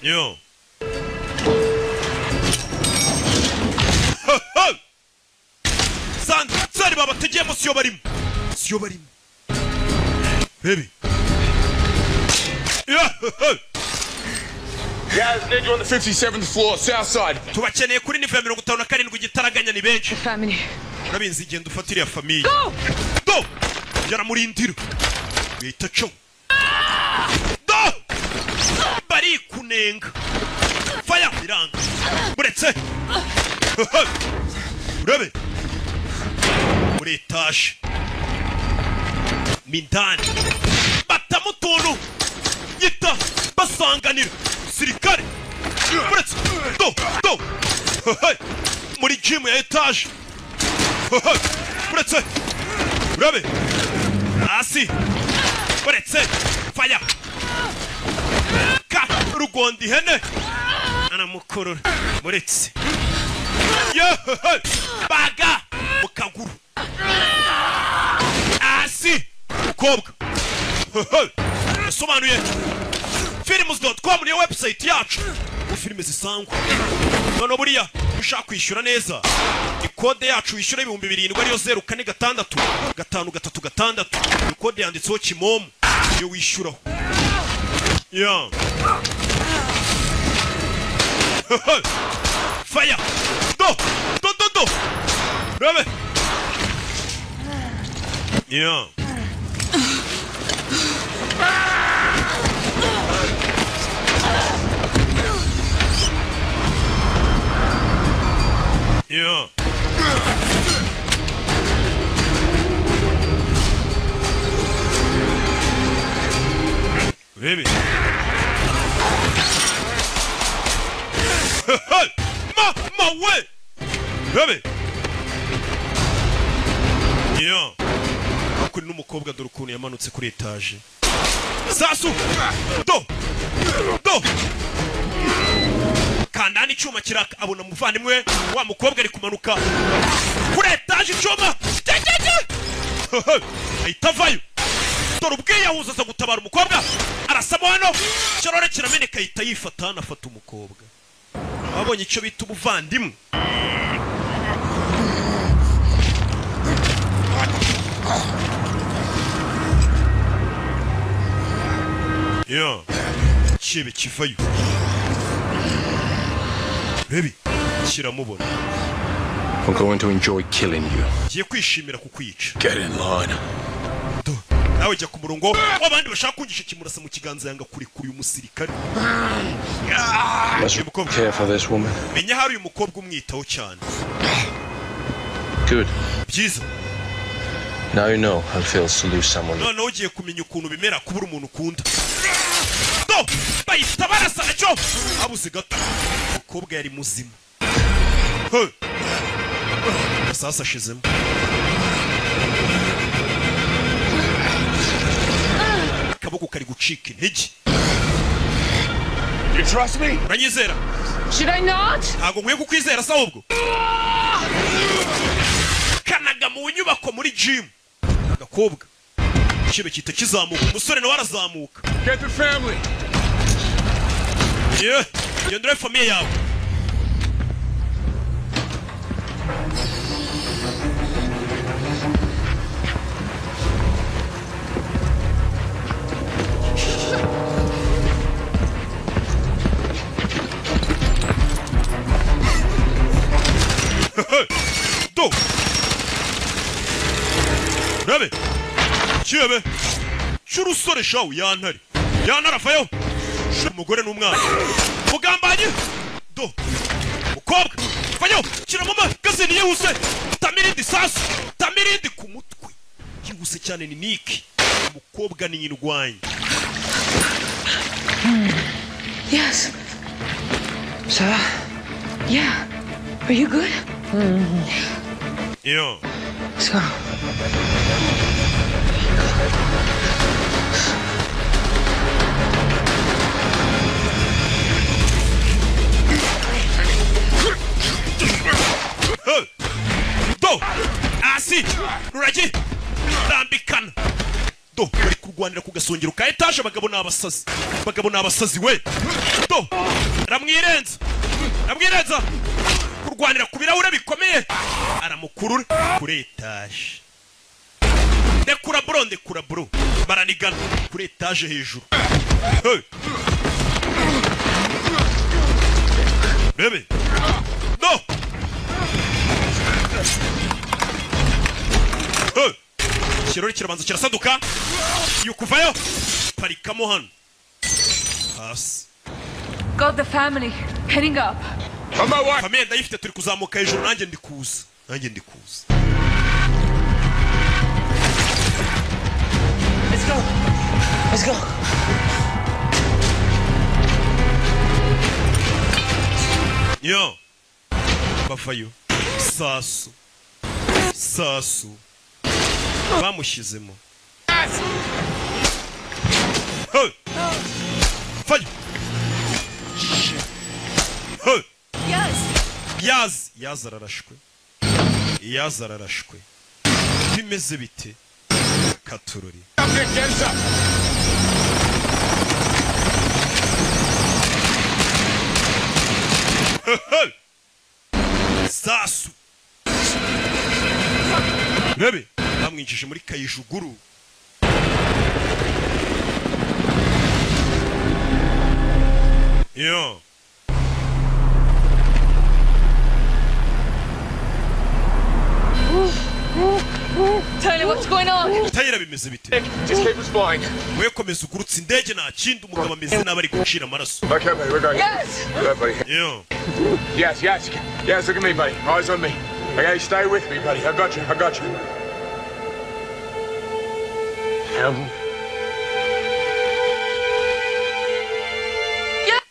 Yo. Sari baba tegemo siyo barimo. Baby. Guys, need you on the 57th floor, south side. Tubakeneye kuri nivo ya 57 gitaraganya ni benshi. Family. Urabinzi igenda ufatira ya famille. Do! Yara muri indiro. Bita cyo. Do! Bari kunenga. Fire iranga. Buretse. Urabe. Muri etage. Mindani. Batamutuntu. Yita basanganira. Sirikare. Buretse. Do! Muri gym ya etage. Buretse. Urabe. Asi. Buretse. Fire. Ka rugondi hene. Ana mukorora. Buretse. Yo! Baga mukaguru. Asi. Mukobwa. Somanuye. Films.com niyo website yacu. Filime zisangwa. None buriya ushaka kwishyura neza. Ikode yacu wishyura 7,000 ariyo 0466 5336. Ikode yanditseho Kimomo iyo wishyuraho. Yeah. Fire. Do. Rabe. Yeah. Yeah. Baby. My way. Baby. Yeah. Akuri n'umukobwa dore ukuntu yamanutse kuri etage. Sasu. Do. Kandani icyuma kiraka abona muvandimwe wa mukobwa ari kumanuka kuri etage icyuma. Ayitavayo. Dore ubwiyahuza aza gutabara umukobwa arasamo hano kirore kirameneka ahita yifata anafata umukobwa. Abonye icyo bita ubuvandimwe. Yeah. Chibe kivayo. Baby, kiramubona. I'm going to enjoy killing you. Giye kwishimira kukwica. Get in line. Nawe jya ku murongo wabandi bashaka kungisha kimurasa mu kiganza yanga kuri umusirikare. Let's care for this woman. Menya hari uyu mukobwa umwitaho cyane. Good. Byiza. Now you know how it feels to lose someone. No, ugiye kumenya ukuntu bimera kubura umuntu ukunda. Do! Bayita barasa cyo. Abuze gato. Umukobwa yari muzima. Sasa ashizemo. Kaboko kari gucika intege. You trust me? Uranyizera? Should I not? Ntago nkwiye kukwizera sa ahubwo. Kanaga mu nyubako muri gym. Agakobwa. Kibe kita kizamuka. Umusore nawe arazamuka. Get the family. Yeah. Yendere famille yawe. Rabe. Kibe. Cyurusore shawu yantare. Yantara fayo. Umugore n'umwana. Mugambanye. Do. Mukobwa. Fayo. Kira mama gazeni yehuse. Tamirindi sasu. Tamirindi ku mutwe. Yihuse cyane ni Nick. Umukobwa ni nyirwanya. Yes. Sir? Yeah. Are you good? Yeah. Let's go. Do! Asi! Ruraji! Rambikana! Do! Bari kurwanira ku gasongero ka etaje abagabo n'abasazi. Abagabo n'abasazi we! Do! Ramwirenza! Ramwirenza! Kurwanira ku birahure bikomeye! Aramukurura kuri etaje. Ndekura bro. Baranigana kuri etaje hejuru. Hey! Bebe! Do! Hey! Kirori kirabanza kirasaduka. Yukuvayo. Parikamo hano. Hasi. Got the family. Heading up. On my way. Famille ndayifite turi kuzamuka hejuru nanjye ndikuza. Let's go. Let's go. Yo. Bafayo. Sasu. Bamushizemo. Hey. Fayo. Hey. Yaz ararashwe. Bimeze bite? Katururi. Sasu. Bebe, bamwinjije muri kayijuguru. Yo. Tony, what's going on? Tayira bimeze bite? Just keep us flying. We komeza ugurutse indege nta kindi umugabo ameze n'abari gucira amaraso. Okay, buddy, we're going. Yes! Yeah, buddy. Yo. Yes, look at me, buddy. Eyes on me. Okay, stay with me, buddy. I got you.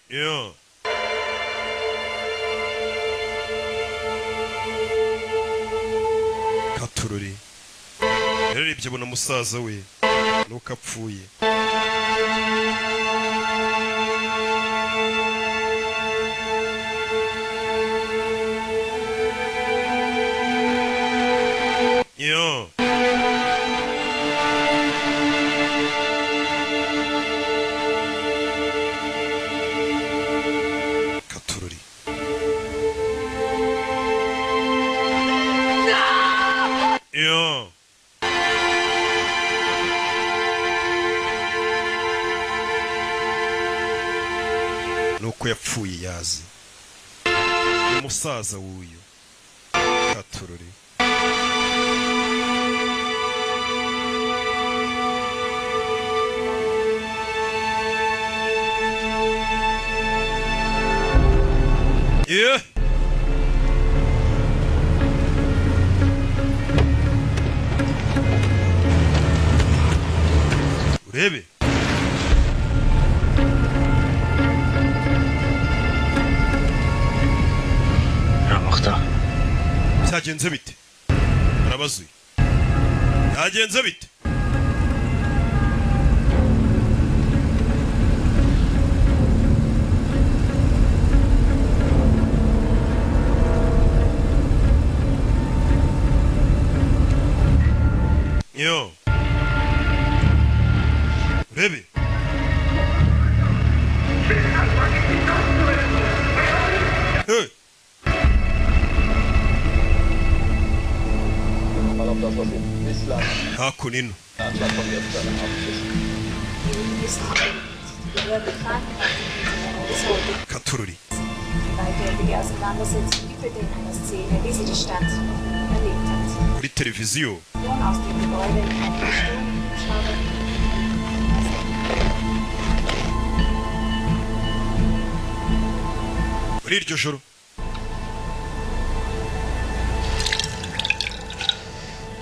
Yo. Katururi. Yarebye abona musaza we nuko apfuye. Yo. Katururi. Yo. Nuko yapfuye yazi. Umusaza wuyu. Katururi. Yeah. Urebe. Ramakta. Byagenze bite? Arabazuye. Byagenze bite? Yo. Urebe. Hey. Hakunino. Katururi. Auseinandersetzung übte in einer Szene, wie sie die Stadt erlebt hat. Kuri televiziyo Muri iryo joro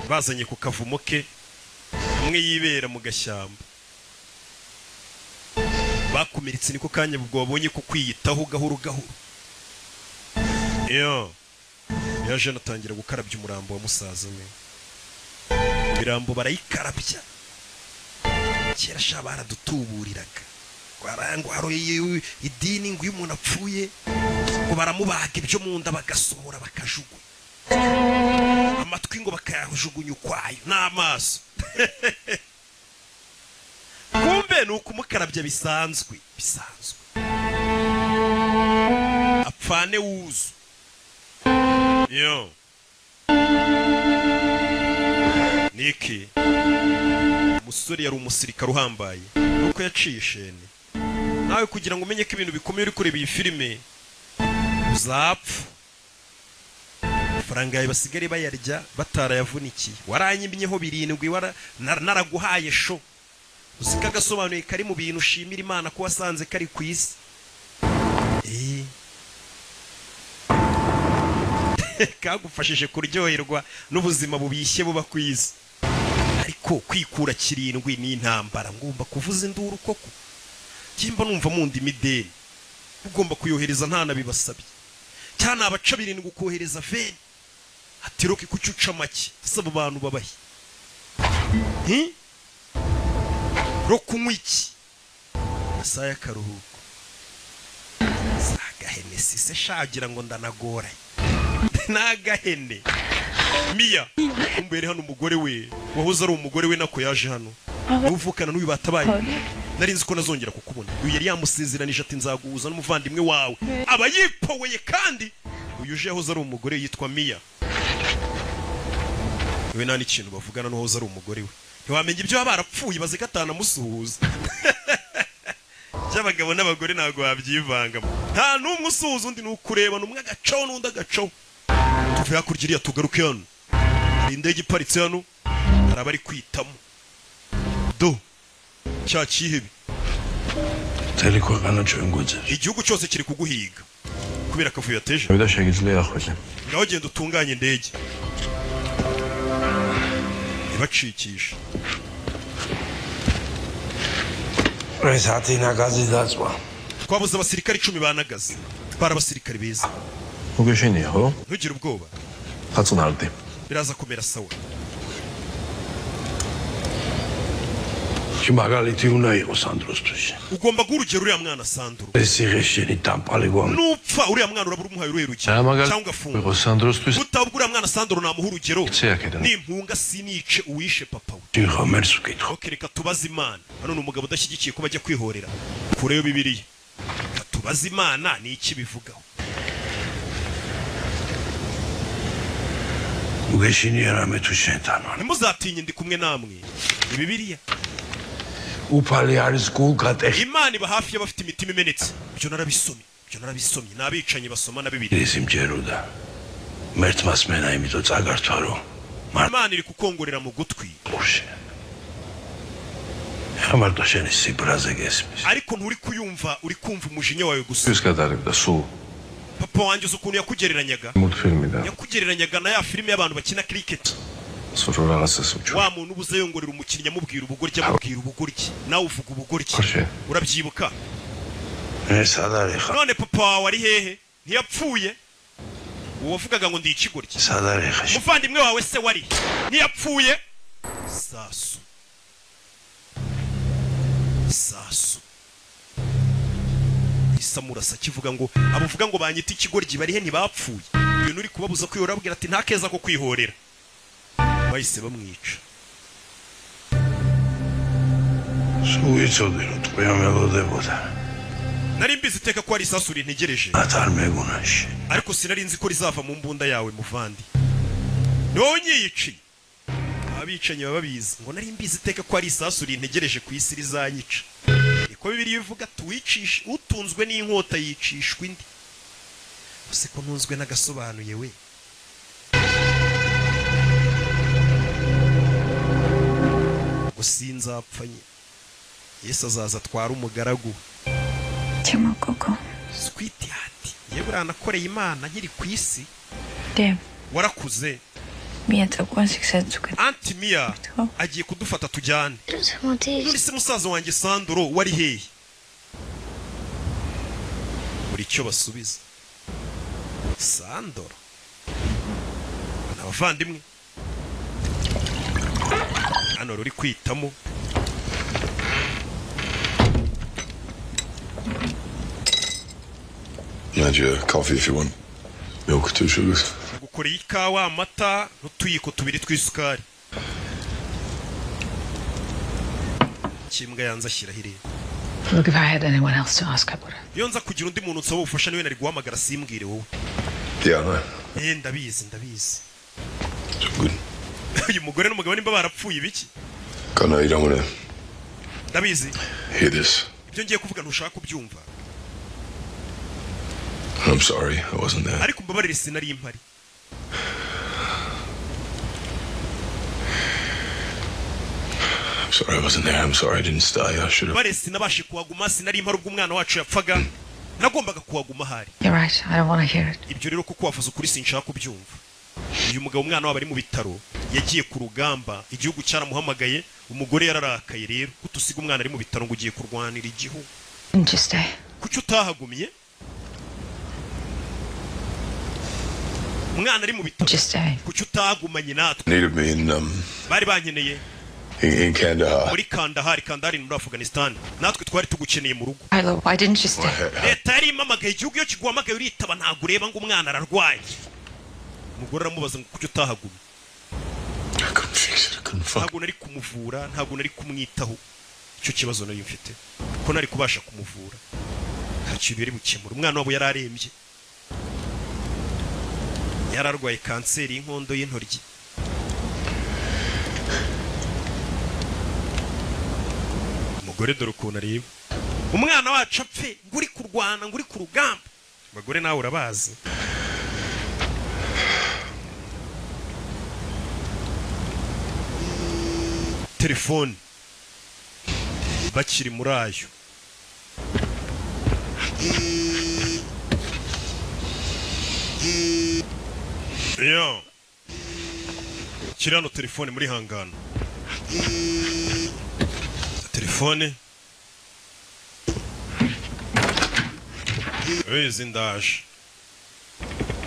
bazanye ku kavumo ke umwe yibera mu gashyamba bakumiritse niko kanya ubwo babonye ko kwiyitaho gahoro gahoro yaje anatangira gukarabya umurambo wa musaza we imirambo barayikarabya kera sha baradutuburiraga ngo hari idini ngo iyo umuntu apfuye ngo baramubaga ibyo mu nda bagasohora bakajugunya amatwi ngo bakayajugunya ukwayo n'amaso kumbe ni ukumukarabya bisanzwe apfane wuzu niki umusore yari umusirikare uhambaye nuko yaciye ishene nawe kugira ngo umenye ko ibintu bikomeye uri kureba iyi filime uzapfa amafaranga yawe basigare bayarya batarayavunikiye waranyimyeho 7 naraguhaye sho uzika gasobanuye kari mu bintu ushimira Imana ko wasanze kari ku isi kagufashije kuryoherwa n'ubuzima bubishye buba ku isi ariko kwikura 7 n'intambara ngomba kuvuza induru koko kimba numva mundi mideni ugomba kuyohereza ntana bibasabye cyane abaca 7 gukohereza veni atiroke kucyuca make saba abantu babahi rokunywa iki saya karuhuko sagahene sise shagira ngo ndanagora nagahene Mia umbere hano umugore we wahoze ari umugore we nako yaje hano uvukana n'uyu batabaye narinzi ko nazongera kukubona uyu yari yamusezeranije ati nzaguhuza n'umuvandimwe wawe aba yipoweye kandi uyu je yahoze ari umugore yitwa Mia we nani kintu bavugana n'uhoze ari umugore we ntiwamenye ibyo barapfuye baze gatana musuhuza cy'abagabo n'abagore nago babyivangamo nta numwe usuhuza undi nukureba numwe agacaho n'undi agacaho tuvuye hakurya tugaruke hano indege iparitse hano arabari kwitamo do cya kihebi Teliko kanacwenguze igihugu cyose kiri kuguhiga kubera kavuye yateje bidashagizle yakoze ngaho genda utunganye indege ibacikisha Resati nagazi dazwa twabuze abasirikari 10 banagaze para abasirikari beza ugeshiniho ntugire ubwoba hatsunarde biraza kumera sawa Kimagaliti unayo Sandrostus ugomba gurugera uriya mwana Sandro Esiresheni tampaligon nupfa uriya mwana urabura umuhaye uruheruke cyangwa funga Sandrostus utabwa uriya mwana Sandro namuha urugero nimpunga sinice uwishe papa we Tihomersukitro okereka tubaza Imana hano n'umugabo udashyigikiye ko bajya kwihorera kureyo Bibiliya tubaza Imana ni iki bivugaho Ugeshini yarametu shetano Ntimuzatinye ndi kumwe namwe Bibiliya Upali aris gulgate Imana iba hafi y'abafite imitima imenetse byo narabisomye nabicanye basoma na Bibiliya Isimjeruda Mertmas mena imito tsagartaro Imana iri kukongorera mu gutwi Amardosheni sibraze gesmis ariko nturi kuyumva uri kumva umujinya wawe gusa Piskadarida su papa wanjye ukuntu yakugereranyaga multfilmida yakugereranyaga na ya filime y'abantu bakina cricket Sorora sesucu wa muntu ubuze yongorera umukinnyi amubwira ubugoryi nawe uvuga ubugoryi urabyibuka Sadareha none papa wawe ari hehe ntiyapfuye uwavugaga ngo ndi ikigoryi Sadareha umuvandimwe wawe se wari ntiyapfuye sasu Isamurasa kivuga ngo abuvuga ngo banyita ikigoryi bari he ntibapfuye ibintu uri kubabuza kwihora abwira ati nta keza ko kwihorera bahise bamwica Suwitsodero twyamelodeboda nari mbizi iteka ko ari isasu rintegereje atarmegunash ariko sinari nzi ko rizava mu mbunda yawe muvandi ni wowe unyiyiciye abicanyi baba babizi ngo nari mbizi iteka ko ari isasu rintegereje ku isi rizanyica niko Bibiliya ivuga tuwicishe utunzwe n'inkota yicishwa indi use ko ntunzwe n'agasobanuye we usinzapfanye Yesu azaza atwara umugaragu Timo Coco. Sweetheart yewe uranakoreye Imana nkiri ku isi Dem. warakuze Mia takuwa siksetsuka. Auntie Mia agiye kudufata tujyane muri se musaza wanjye Sandro wari hehe buri cyo basubiza Sandro n'abavandimwe hano ruri kwitamo Manager, coffee if you want. Milk, 2 sugars. gukoreye ikawa amata n'utuyiko tubiri tw'isukari kimbwa yanze ashyiraho irebe Look, if I had anyone else to ask, I would have. iyo nza kugira undi muntu nsaba ubufasha niwe nari guhamagara simbwire wowe Yeah, I know. ndabizi Good. uyu mugore n'umugabo nimba barapfuye ibiki God, no, you don't want to ndabizi hear this. ibyo ngiye kuvuga ntushaka kubyumva I'm sorry, I wasn't there. ariko mbabarire sinari impari I'm sorry I wasn't there. I'm sorry I didn't stay. I should have. bare sinabashe kuhaguma sinari impari ubwo umwana wacu yapfaga nagombaga kuhaguma hari You're right. I don't want to hear it. ibyo rero kuko wavuze ukuri sinshaka kubyumva uyu mugabo umwana wabo ari mu bitaro yagiye ku rugamba igihugu cyaramuhamagaye umugore yararakaye rero kutusiga umwana ari mu bitaro ngo ugiye kurwanira igihugu Didn't you stay? kuki utahagumiye umwana ari mu bitaro Didn't you stay? kuki utahagumanye natwe Needed me in bari bankeneye Kandahar. muri Kandahar muri Afghanistan natwe twari tugukeneye mu rugo Milo, why didn't you stay? leta yari impamagaye igihugu iyo kiguhamagaye uritaba ntabwo ureba ngo umwana ararwaye umugore aramubaza ngo kuki utahagumye ntabwo nari kumuvura ntabwo nari kumwitaho icyo kibazo nari mfite ko nari kubasha kumuvura nta kintu yari bukemura umwana wabo yari arembye yararwaye kanseri y'inkondo y'intoryi umugore dore ukuntu areba umwana wacu apfe ngo uri kurwana ngo uri ku rugamba abagore nawe urabazi telefone bakiri muri ayo yo kiri hano telefone muri hangana telefone izi ndaje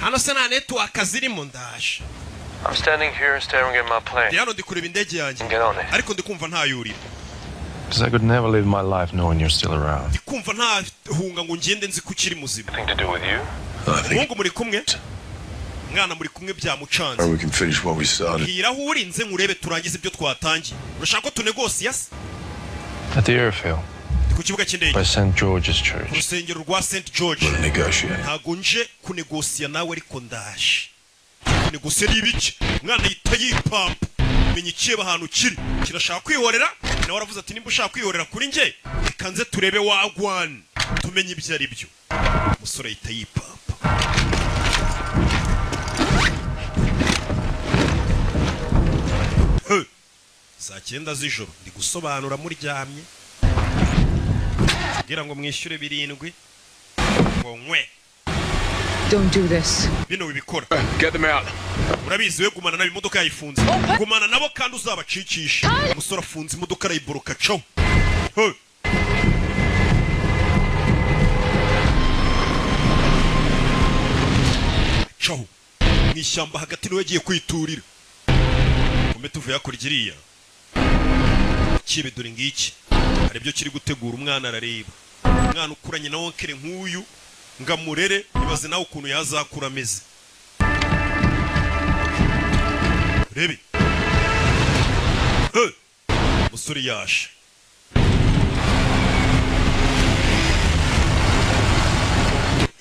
hano se nta network zirimo ndaje I'm standing here staring at my plane. ndi hano ndi kureba indege yanjye Get on it. ariko ndi kumva ntayurira Because I could never live my life knowing you're still around. ndi kumva ntahunga ngo ngende nzi ko ukiri muzima Nothing to do with you. umuhungu muri kumwe mwana muri kumwe byamucanze And we can finish what we started. hira aho urinze nkurebe turangize ibyo twatangiye urashaka ko tunegosiya se At the airfield, ndi ku kibuga cy'indege by St. George's ku Church. rusengero rwa St George We'll negotiate. ntago nje kunegosiya nawe ariko ndaje kunegosiya ni ibiki umwana yita yipampa menya ikiba ahantu kiri kirashaka kwihorera nawe aravuze ati nimba ushaka kwihorera kuri nge reka nze turebe wagwan tumenye ibyo ari byo umusore yita yipampa saa 9 z'ijoro ndi gusobanura muryamye kugira ngo mwishyure 7 ngo nkwe Don't do this. bino bibikora Get them out. urabizi we gumana nabo imodoka yayifunze gumana nabo kandi uzabacikisha umusore afunze imodoka arayiboroka caho caho mu ishyamba hagati niwe yagiye kwiturira kumbe tuvuye hakurya iriya kibe dore ngiki hari ibyo kiri gutegura umwana arareba umwana ukuranye na wonkere nk'uyu ngamurere ibaze nawe ukuntu yazakura ameze rebe umusore yaje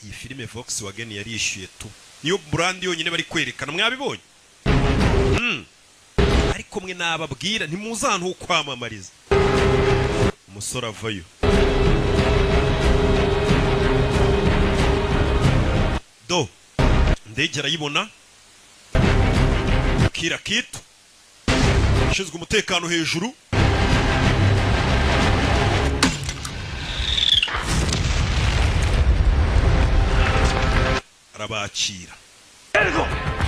iyi filime Volkswagen yarishyuye tu niyo brand yonyine bari kwerekana mwabibonye ariko mwe nababwira ntimuzi ahantu ho kwamamariza umusore avayo do ndege arayibona kira kitu ushinzwe umutekano hejuru arabakira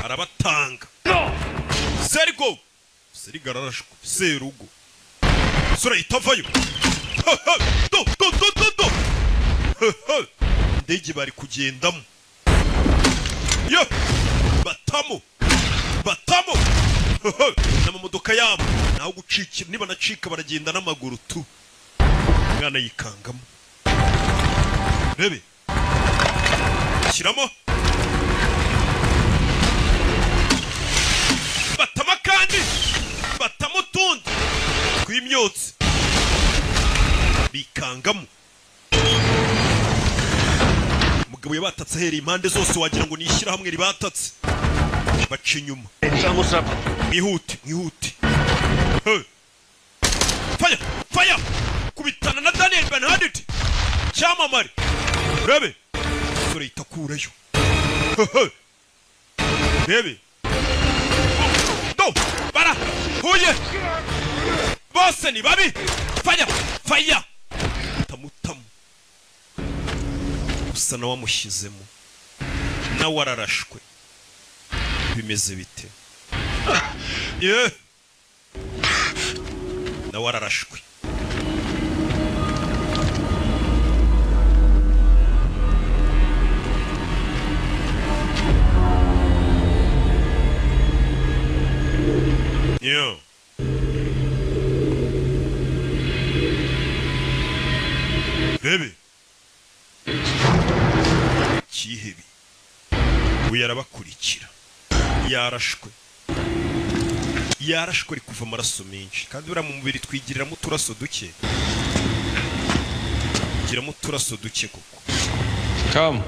arabatanga Sergo Serigarashwe Serugo Sura itavayo do ndege bari kugendamo yo batamo n'amamodoka yabo naho gucikira niba nacika baragenda n'amaguru tu mwana yikangamo bebe kiramo batama kandi batamo tundi kwimyotsi bikangamo umugabo yabatatse ahera impande zose wagira ngo nishyira hamwe ribatatse baca inyuma mwihute fire kubitana na Daniel Benhadid cyamamare rebe sore itakurayo rebe bara huye bose ni babi fire tamutamu usa na wamushyizemo na wararashwe bimeze bite na wararashwe Baby Kihebi uyarabakurikira yarashwe kuva amaraso menshi kandi bura mu mubiri twigirira mu turaso duke koko Come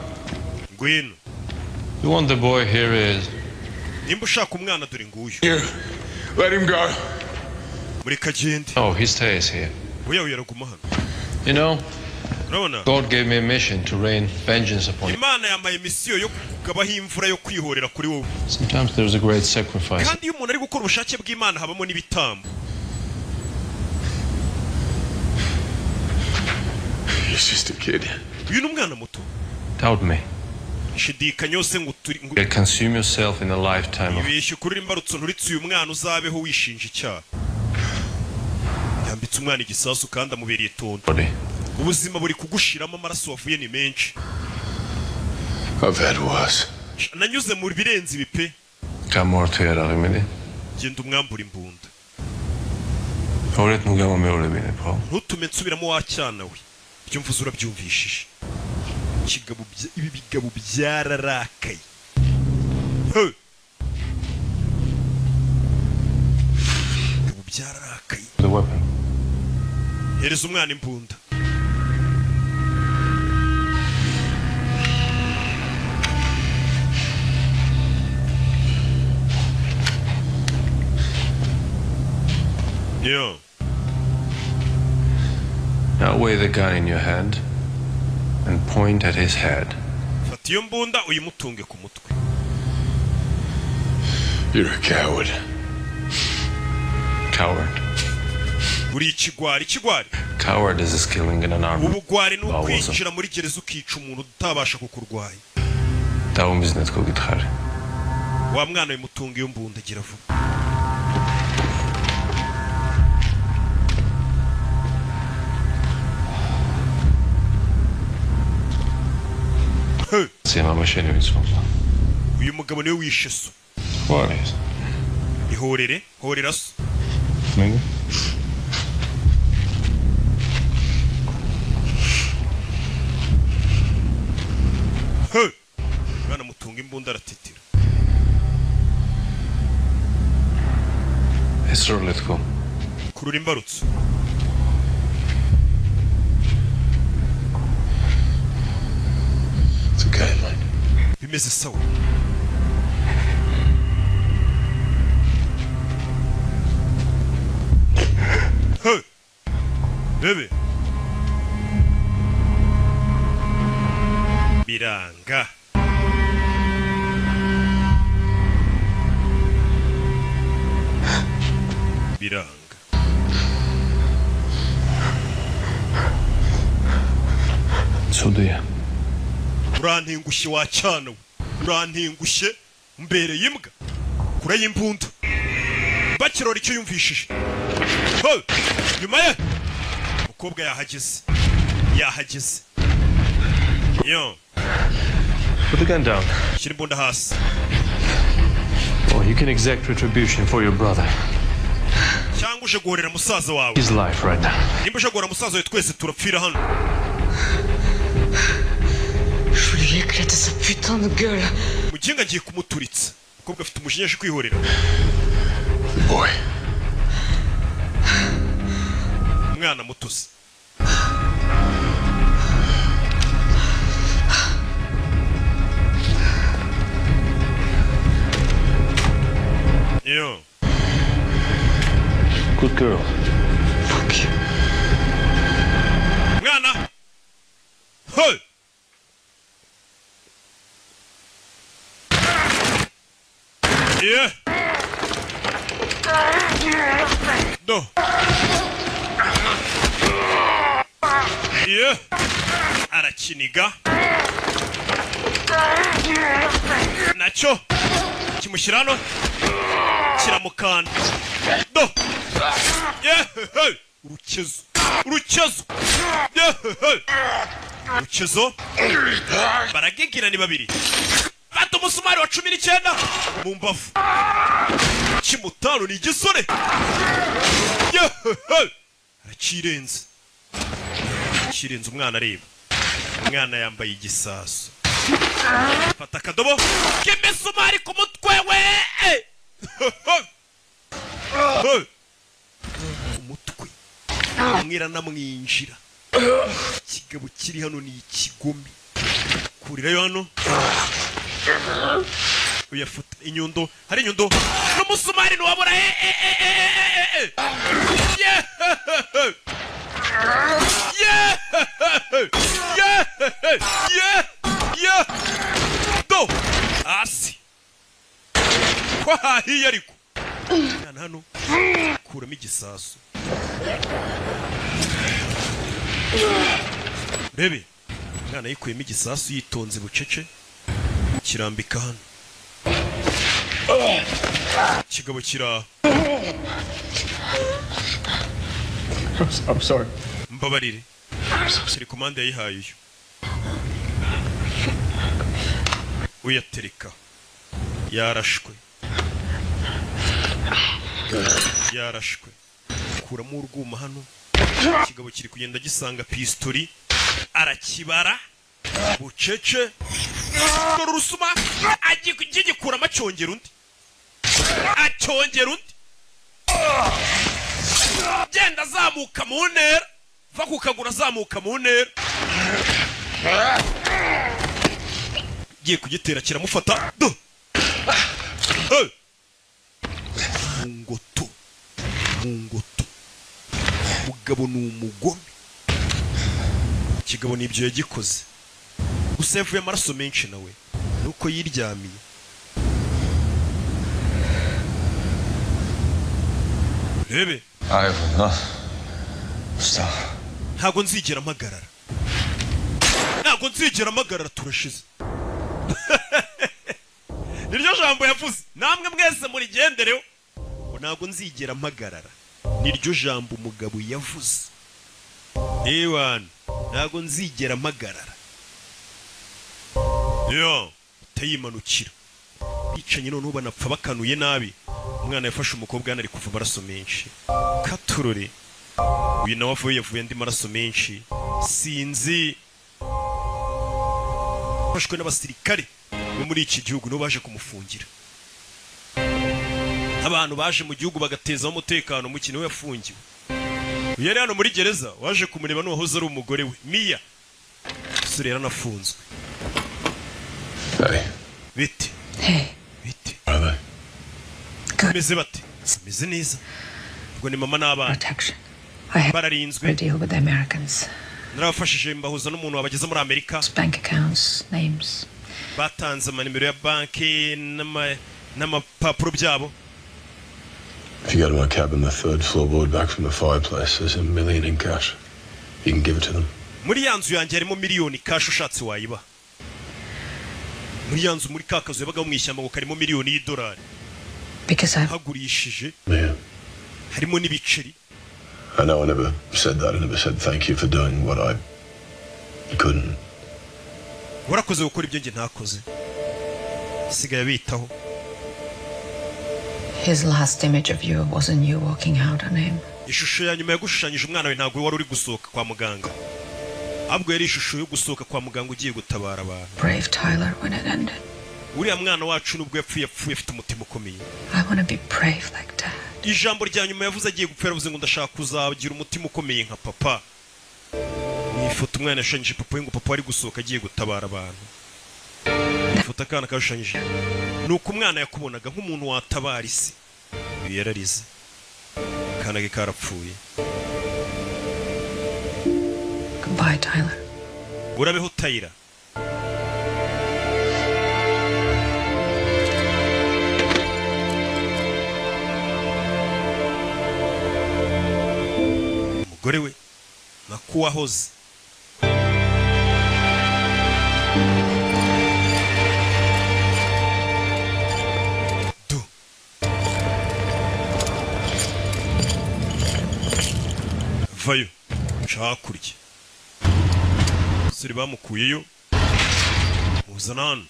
Ngwino You want the boy here is nimba ushaka umwana dore nguyu Let him go. muri kagende Oh, he stays here. Oya yaraguma hano You know Rona God gave me a mission to rain vengeance upon you. Imana yamaye misiyo yo kugabaho imvura yo kwihorera kuri wowe Sometimes there's a great sacrifice. kandi iyo umuntu ari gukora ubushake bw'Imana habamo n'ibitambo He's just a kid. uyu ni umwana muto Doubt me. shidikanya yose ngo You consume yourself in a lifetime of ibeshye kuri imbarutso nturitse uyu mwana uzabeho wishinja icyaha yambitse umwana igisasu kandi amubereye tonto body. ubuzima buri kugushiramo amaraso wavuye ni menshi I've had worse. nanyuze mu birenze ibi pe Kamorto yaramene. genda umwambura imbunda Oret mugabo meore bine Paul. ntutume nsubiramo wacyana we ibyo mvuze urabyumvishije ibi bigabo byararakaye byararakaye The weapon. hereza umwana imbunda Yeah. Now weigh the gun in your hand and point at his head. Fata iyo mbunda uyimutunge ku mutwe. You're a coward. Coward. Uri ikigwari. Cowardice is killing in an army. Ubugwari ni ukwinjira muri gereza ukica umuntu utabasha kukurwanya. Daum business ko gitkhari. Wa mwana uyimutunge iyo mbunda gira vuba. Sema mashene bitsofa. Uyu mugabo niwe wishe so. What is? Horera so. Nini? Bana mutunga imbunda aratitira. Esro letko. Kurura imbarutso. It's okay, man. Bimeze sawa. Bebe. Biranga. Sudiya. Urantengushye wacyana we. urantingushe mbereye imbwa kure y'imbunda bakirora icyo yumvishije nyuma ye umukobwa yahageze yo Put the gun down. shyira imbunda hasi Or you can exact retribution for your brother. cyangwa uje guhorera musaza wawe His life right now. nimba uje guhorera musaza wawe twese turapfira hano Je voulais lui éclater sa putain de gueule. muginga agiye kumuturitsa umukobwa afite umujinya aje kwihorera Boy. umwana mutozi yo Good girl. Fuck you. mwana hey yeah no yeah arakiniga nacyo kimushyira hano kiramukanda no yeah hey urukezo baragigira ni babiri fata umusumari wa 19 mu mbavu kimutano ni igisore yeah hey arakirenze umwana areba umwana yambaye igisasu fata akadobo k'imisumari ku mutwe we umutwe mwira namwinjira ikigabo kiri hano ni ikigome kurirayo hano uyafata inyundo hari inyundo n'umusumari ntiwabura do hasi kwahiye ariko mwana hano kuramo igisasu rebe mwana yikuyemo igisasu yitonze bucece kirambika hano kigabo kira I'm sorry. mbabarire siri komande yayihaye uyu uyatereka yarashwe kuramo urwuma hano kigabo kiri kugenda gisanga pistori arakibara bucece dore urusuma agikuramo acyongera undi genda azamuka mu ntera va ku kaguru azamuka mu ntera giye kugitera kiramufata mu ngoto mugabo ni umugome kigabo nibyo yagikoze gusa yavuye amaraso menshi nawe nuko yiryamiye rebe ntago nzigera mpagarara turashize niryo jambo yavuze namwe mwese murigendereho ntago nzigera mpagarara niryo jambo umugabo yavuze ntago nzigera mpagarara yo tayimanukira bicanye noneho banapfa bakanuye nabi umwana yafashe umukobwa hano ari kuva amaraso menshi katurore uyu nawe yavuye andi maraso menshi sinzi afashwe n'abasirikare bo muri iki gihugu nibo baje kumufungira abantu baje mu gihugu bagatezaho umutekano mu kintu we yafungiwe uyu yari hano muri gereza waje kumureba n'uwahoze ari umugore we Mia sura yaranafunzwe bite meze bate meze neza ubwo ni mama n'abana bararinzwe narabafashije mbahuza n'umuntu wabageze muri Amerika batanze amanimero ya banki n'amapapuro byabo. If you go to my cabin, the third floorboard back from the fireplace, there's $1 million in cash. You can give it to them. Muri yanzu yanjye harimo miliyoni cash ushatse wayiba. muri yanzu muri kakazo yabaga mu ishyamba ngo karimo miliyoni y'idolari Because hagurishije Yeah. harimo n'ibiceri. I know I never said that. I never said thank you for doing what I couldn't. Warakoze gukora ibyo nge ntakoze. Sigaye bitaho. his last image of you wasn't you walking out on him. Ishusho ya nyuma yagushushanyije umwana we ntabwo wari uri gusohoka kwa muganga. Abwo yari ishusho yo gusohoka kwa muganga ugiye gutabara abantu. Brave Tyler when it ended. Uriya mwana wacu nubwo yapfuye afite umutima ukomeye. I want to be brave like Dad. Ijambo rya nyuma yavuze agiye gupfira avuze ngo ndashaka kuzagira umutima ukomeye nka papa. Ifoto umwana yashushanyije papa ngo papa ari gusohoka agiye gutabara abantu. Ifoto akana kashushanyije. Nuko umwana yakubonaga nk'umuntu watabara isi. Yararize. Kana ke karapfuye. Goodbye, Tyler. Urabeho Tyler. Umugore we nakuwahoze. Vayo chakurya suri bamukuyeyo muzana hano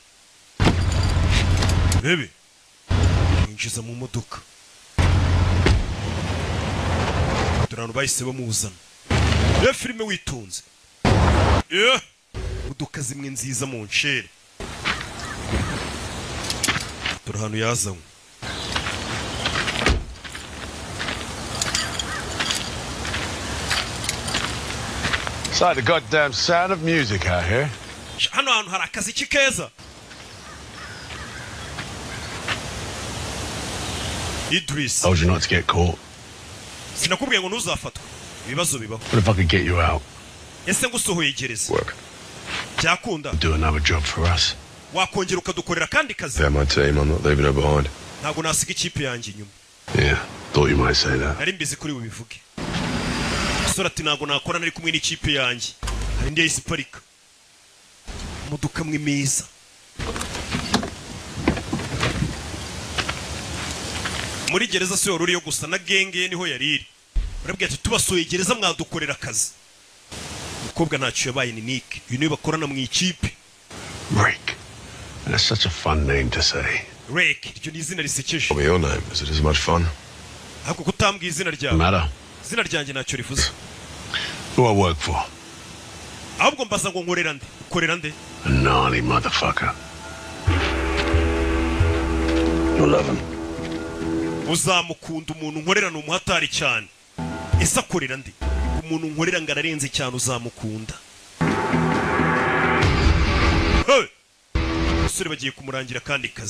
bebe injiza mu modoka turano bahise bamuzana ya filime witunze modoka zimwe nziza mu nchere turahano yazanywe It's like the goddamn sound of music out here. Hano hantu hari akaziki keza. Idris. Told you not to get caught. Sinakubwiye ngo ntuzafatwa. Ibibazo bibaho. What if I could get you out? Ese ngusohoye gereza. Work. Byakunda. Do another job for us. Wakongera ukadukorera kandi kazi. They're my team. I'm not leaving her behind. Ntabwo nasiga ikipe yanjye inyuma. Yeah, thought you might say that. Nari mbizi kuri bubivuge. Sora ati ntabwo nakora nari kumwe n'ikipe yanjye. Hari ndi yahise parika. Modoka mwe meza. Muri gereza se yoruriyo gusa na genge niho yariri. Barabwiye ati tubasoye gereza mwadukorera akazi. Umukobwa ntacyo yabaye ni Nick. Uyu niwe bakorana mu ikipe. Rick. That's such a fun name to say. Rick, iryo ni izina risekeje. Tell me your name. Is it as much fun? Ahubwo kutambwiye izina ryawe. Matter. Izina ryanjye ntacyo rivuze. Who I work for? Ahubwo mbaza ngo nkorera nde? Ukorera nde? A gnarly motherfucker. You'll love him. Uzamukunda umuntu nkorera ni umuhatari cyane. Ese akorera nde? Umuntu nkorera ngo ararenze cyane uzamukunda. Hey! Sore bagiye kumurangira kandi kazi.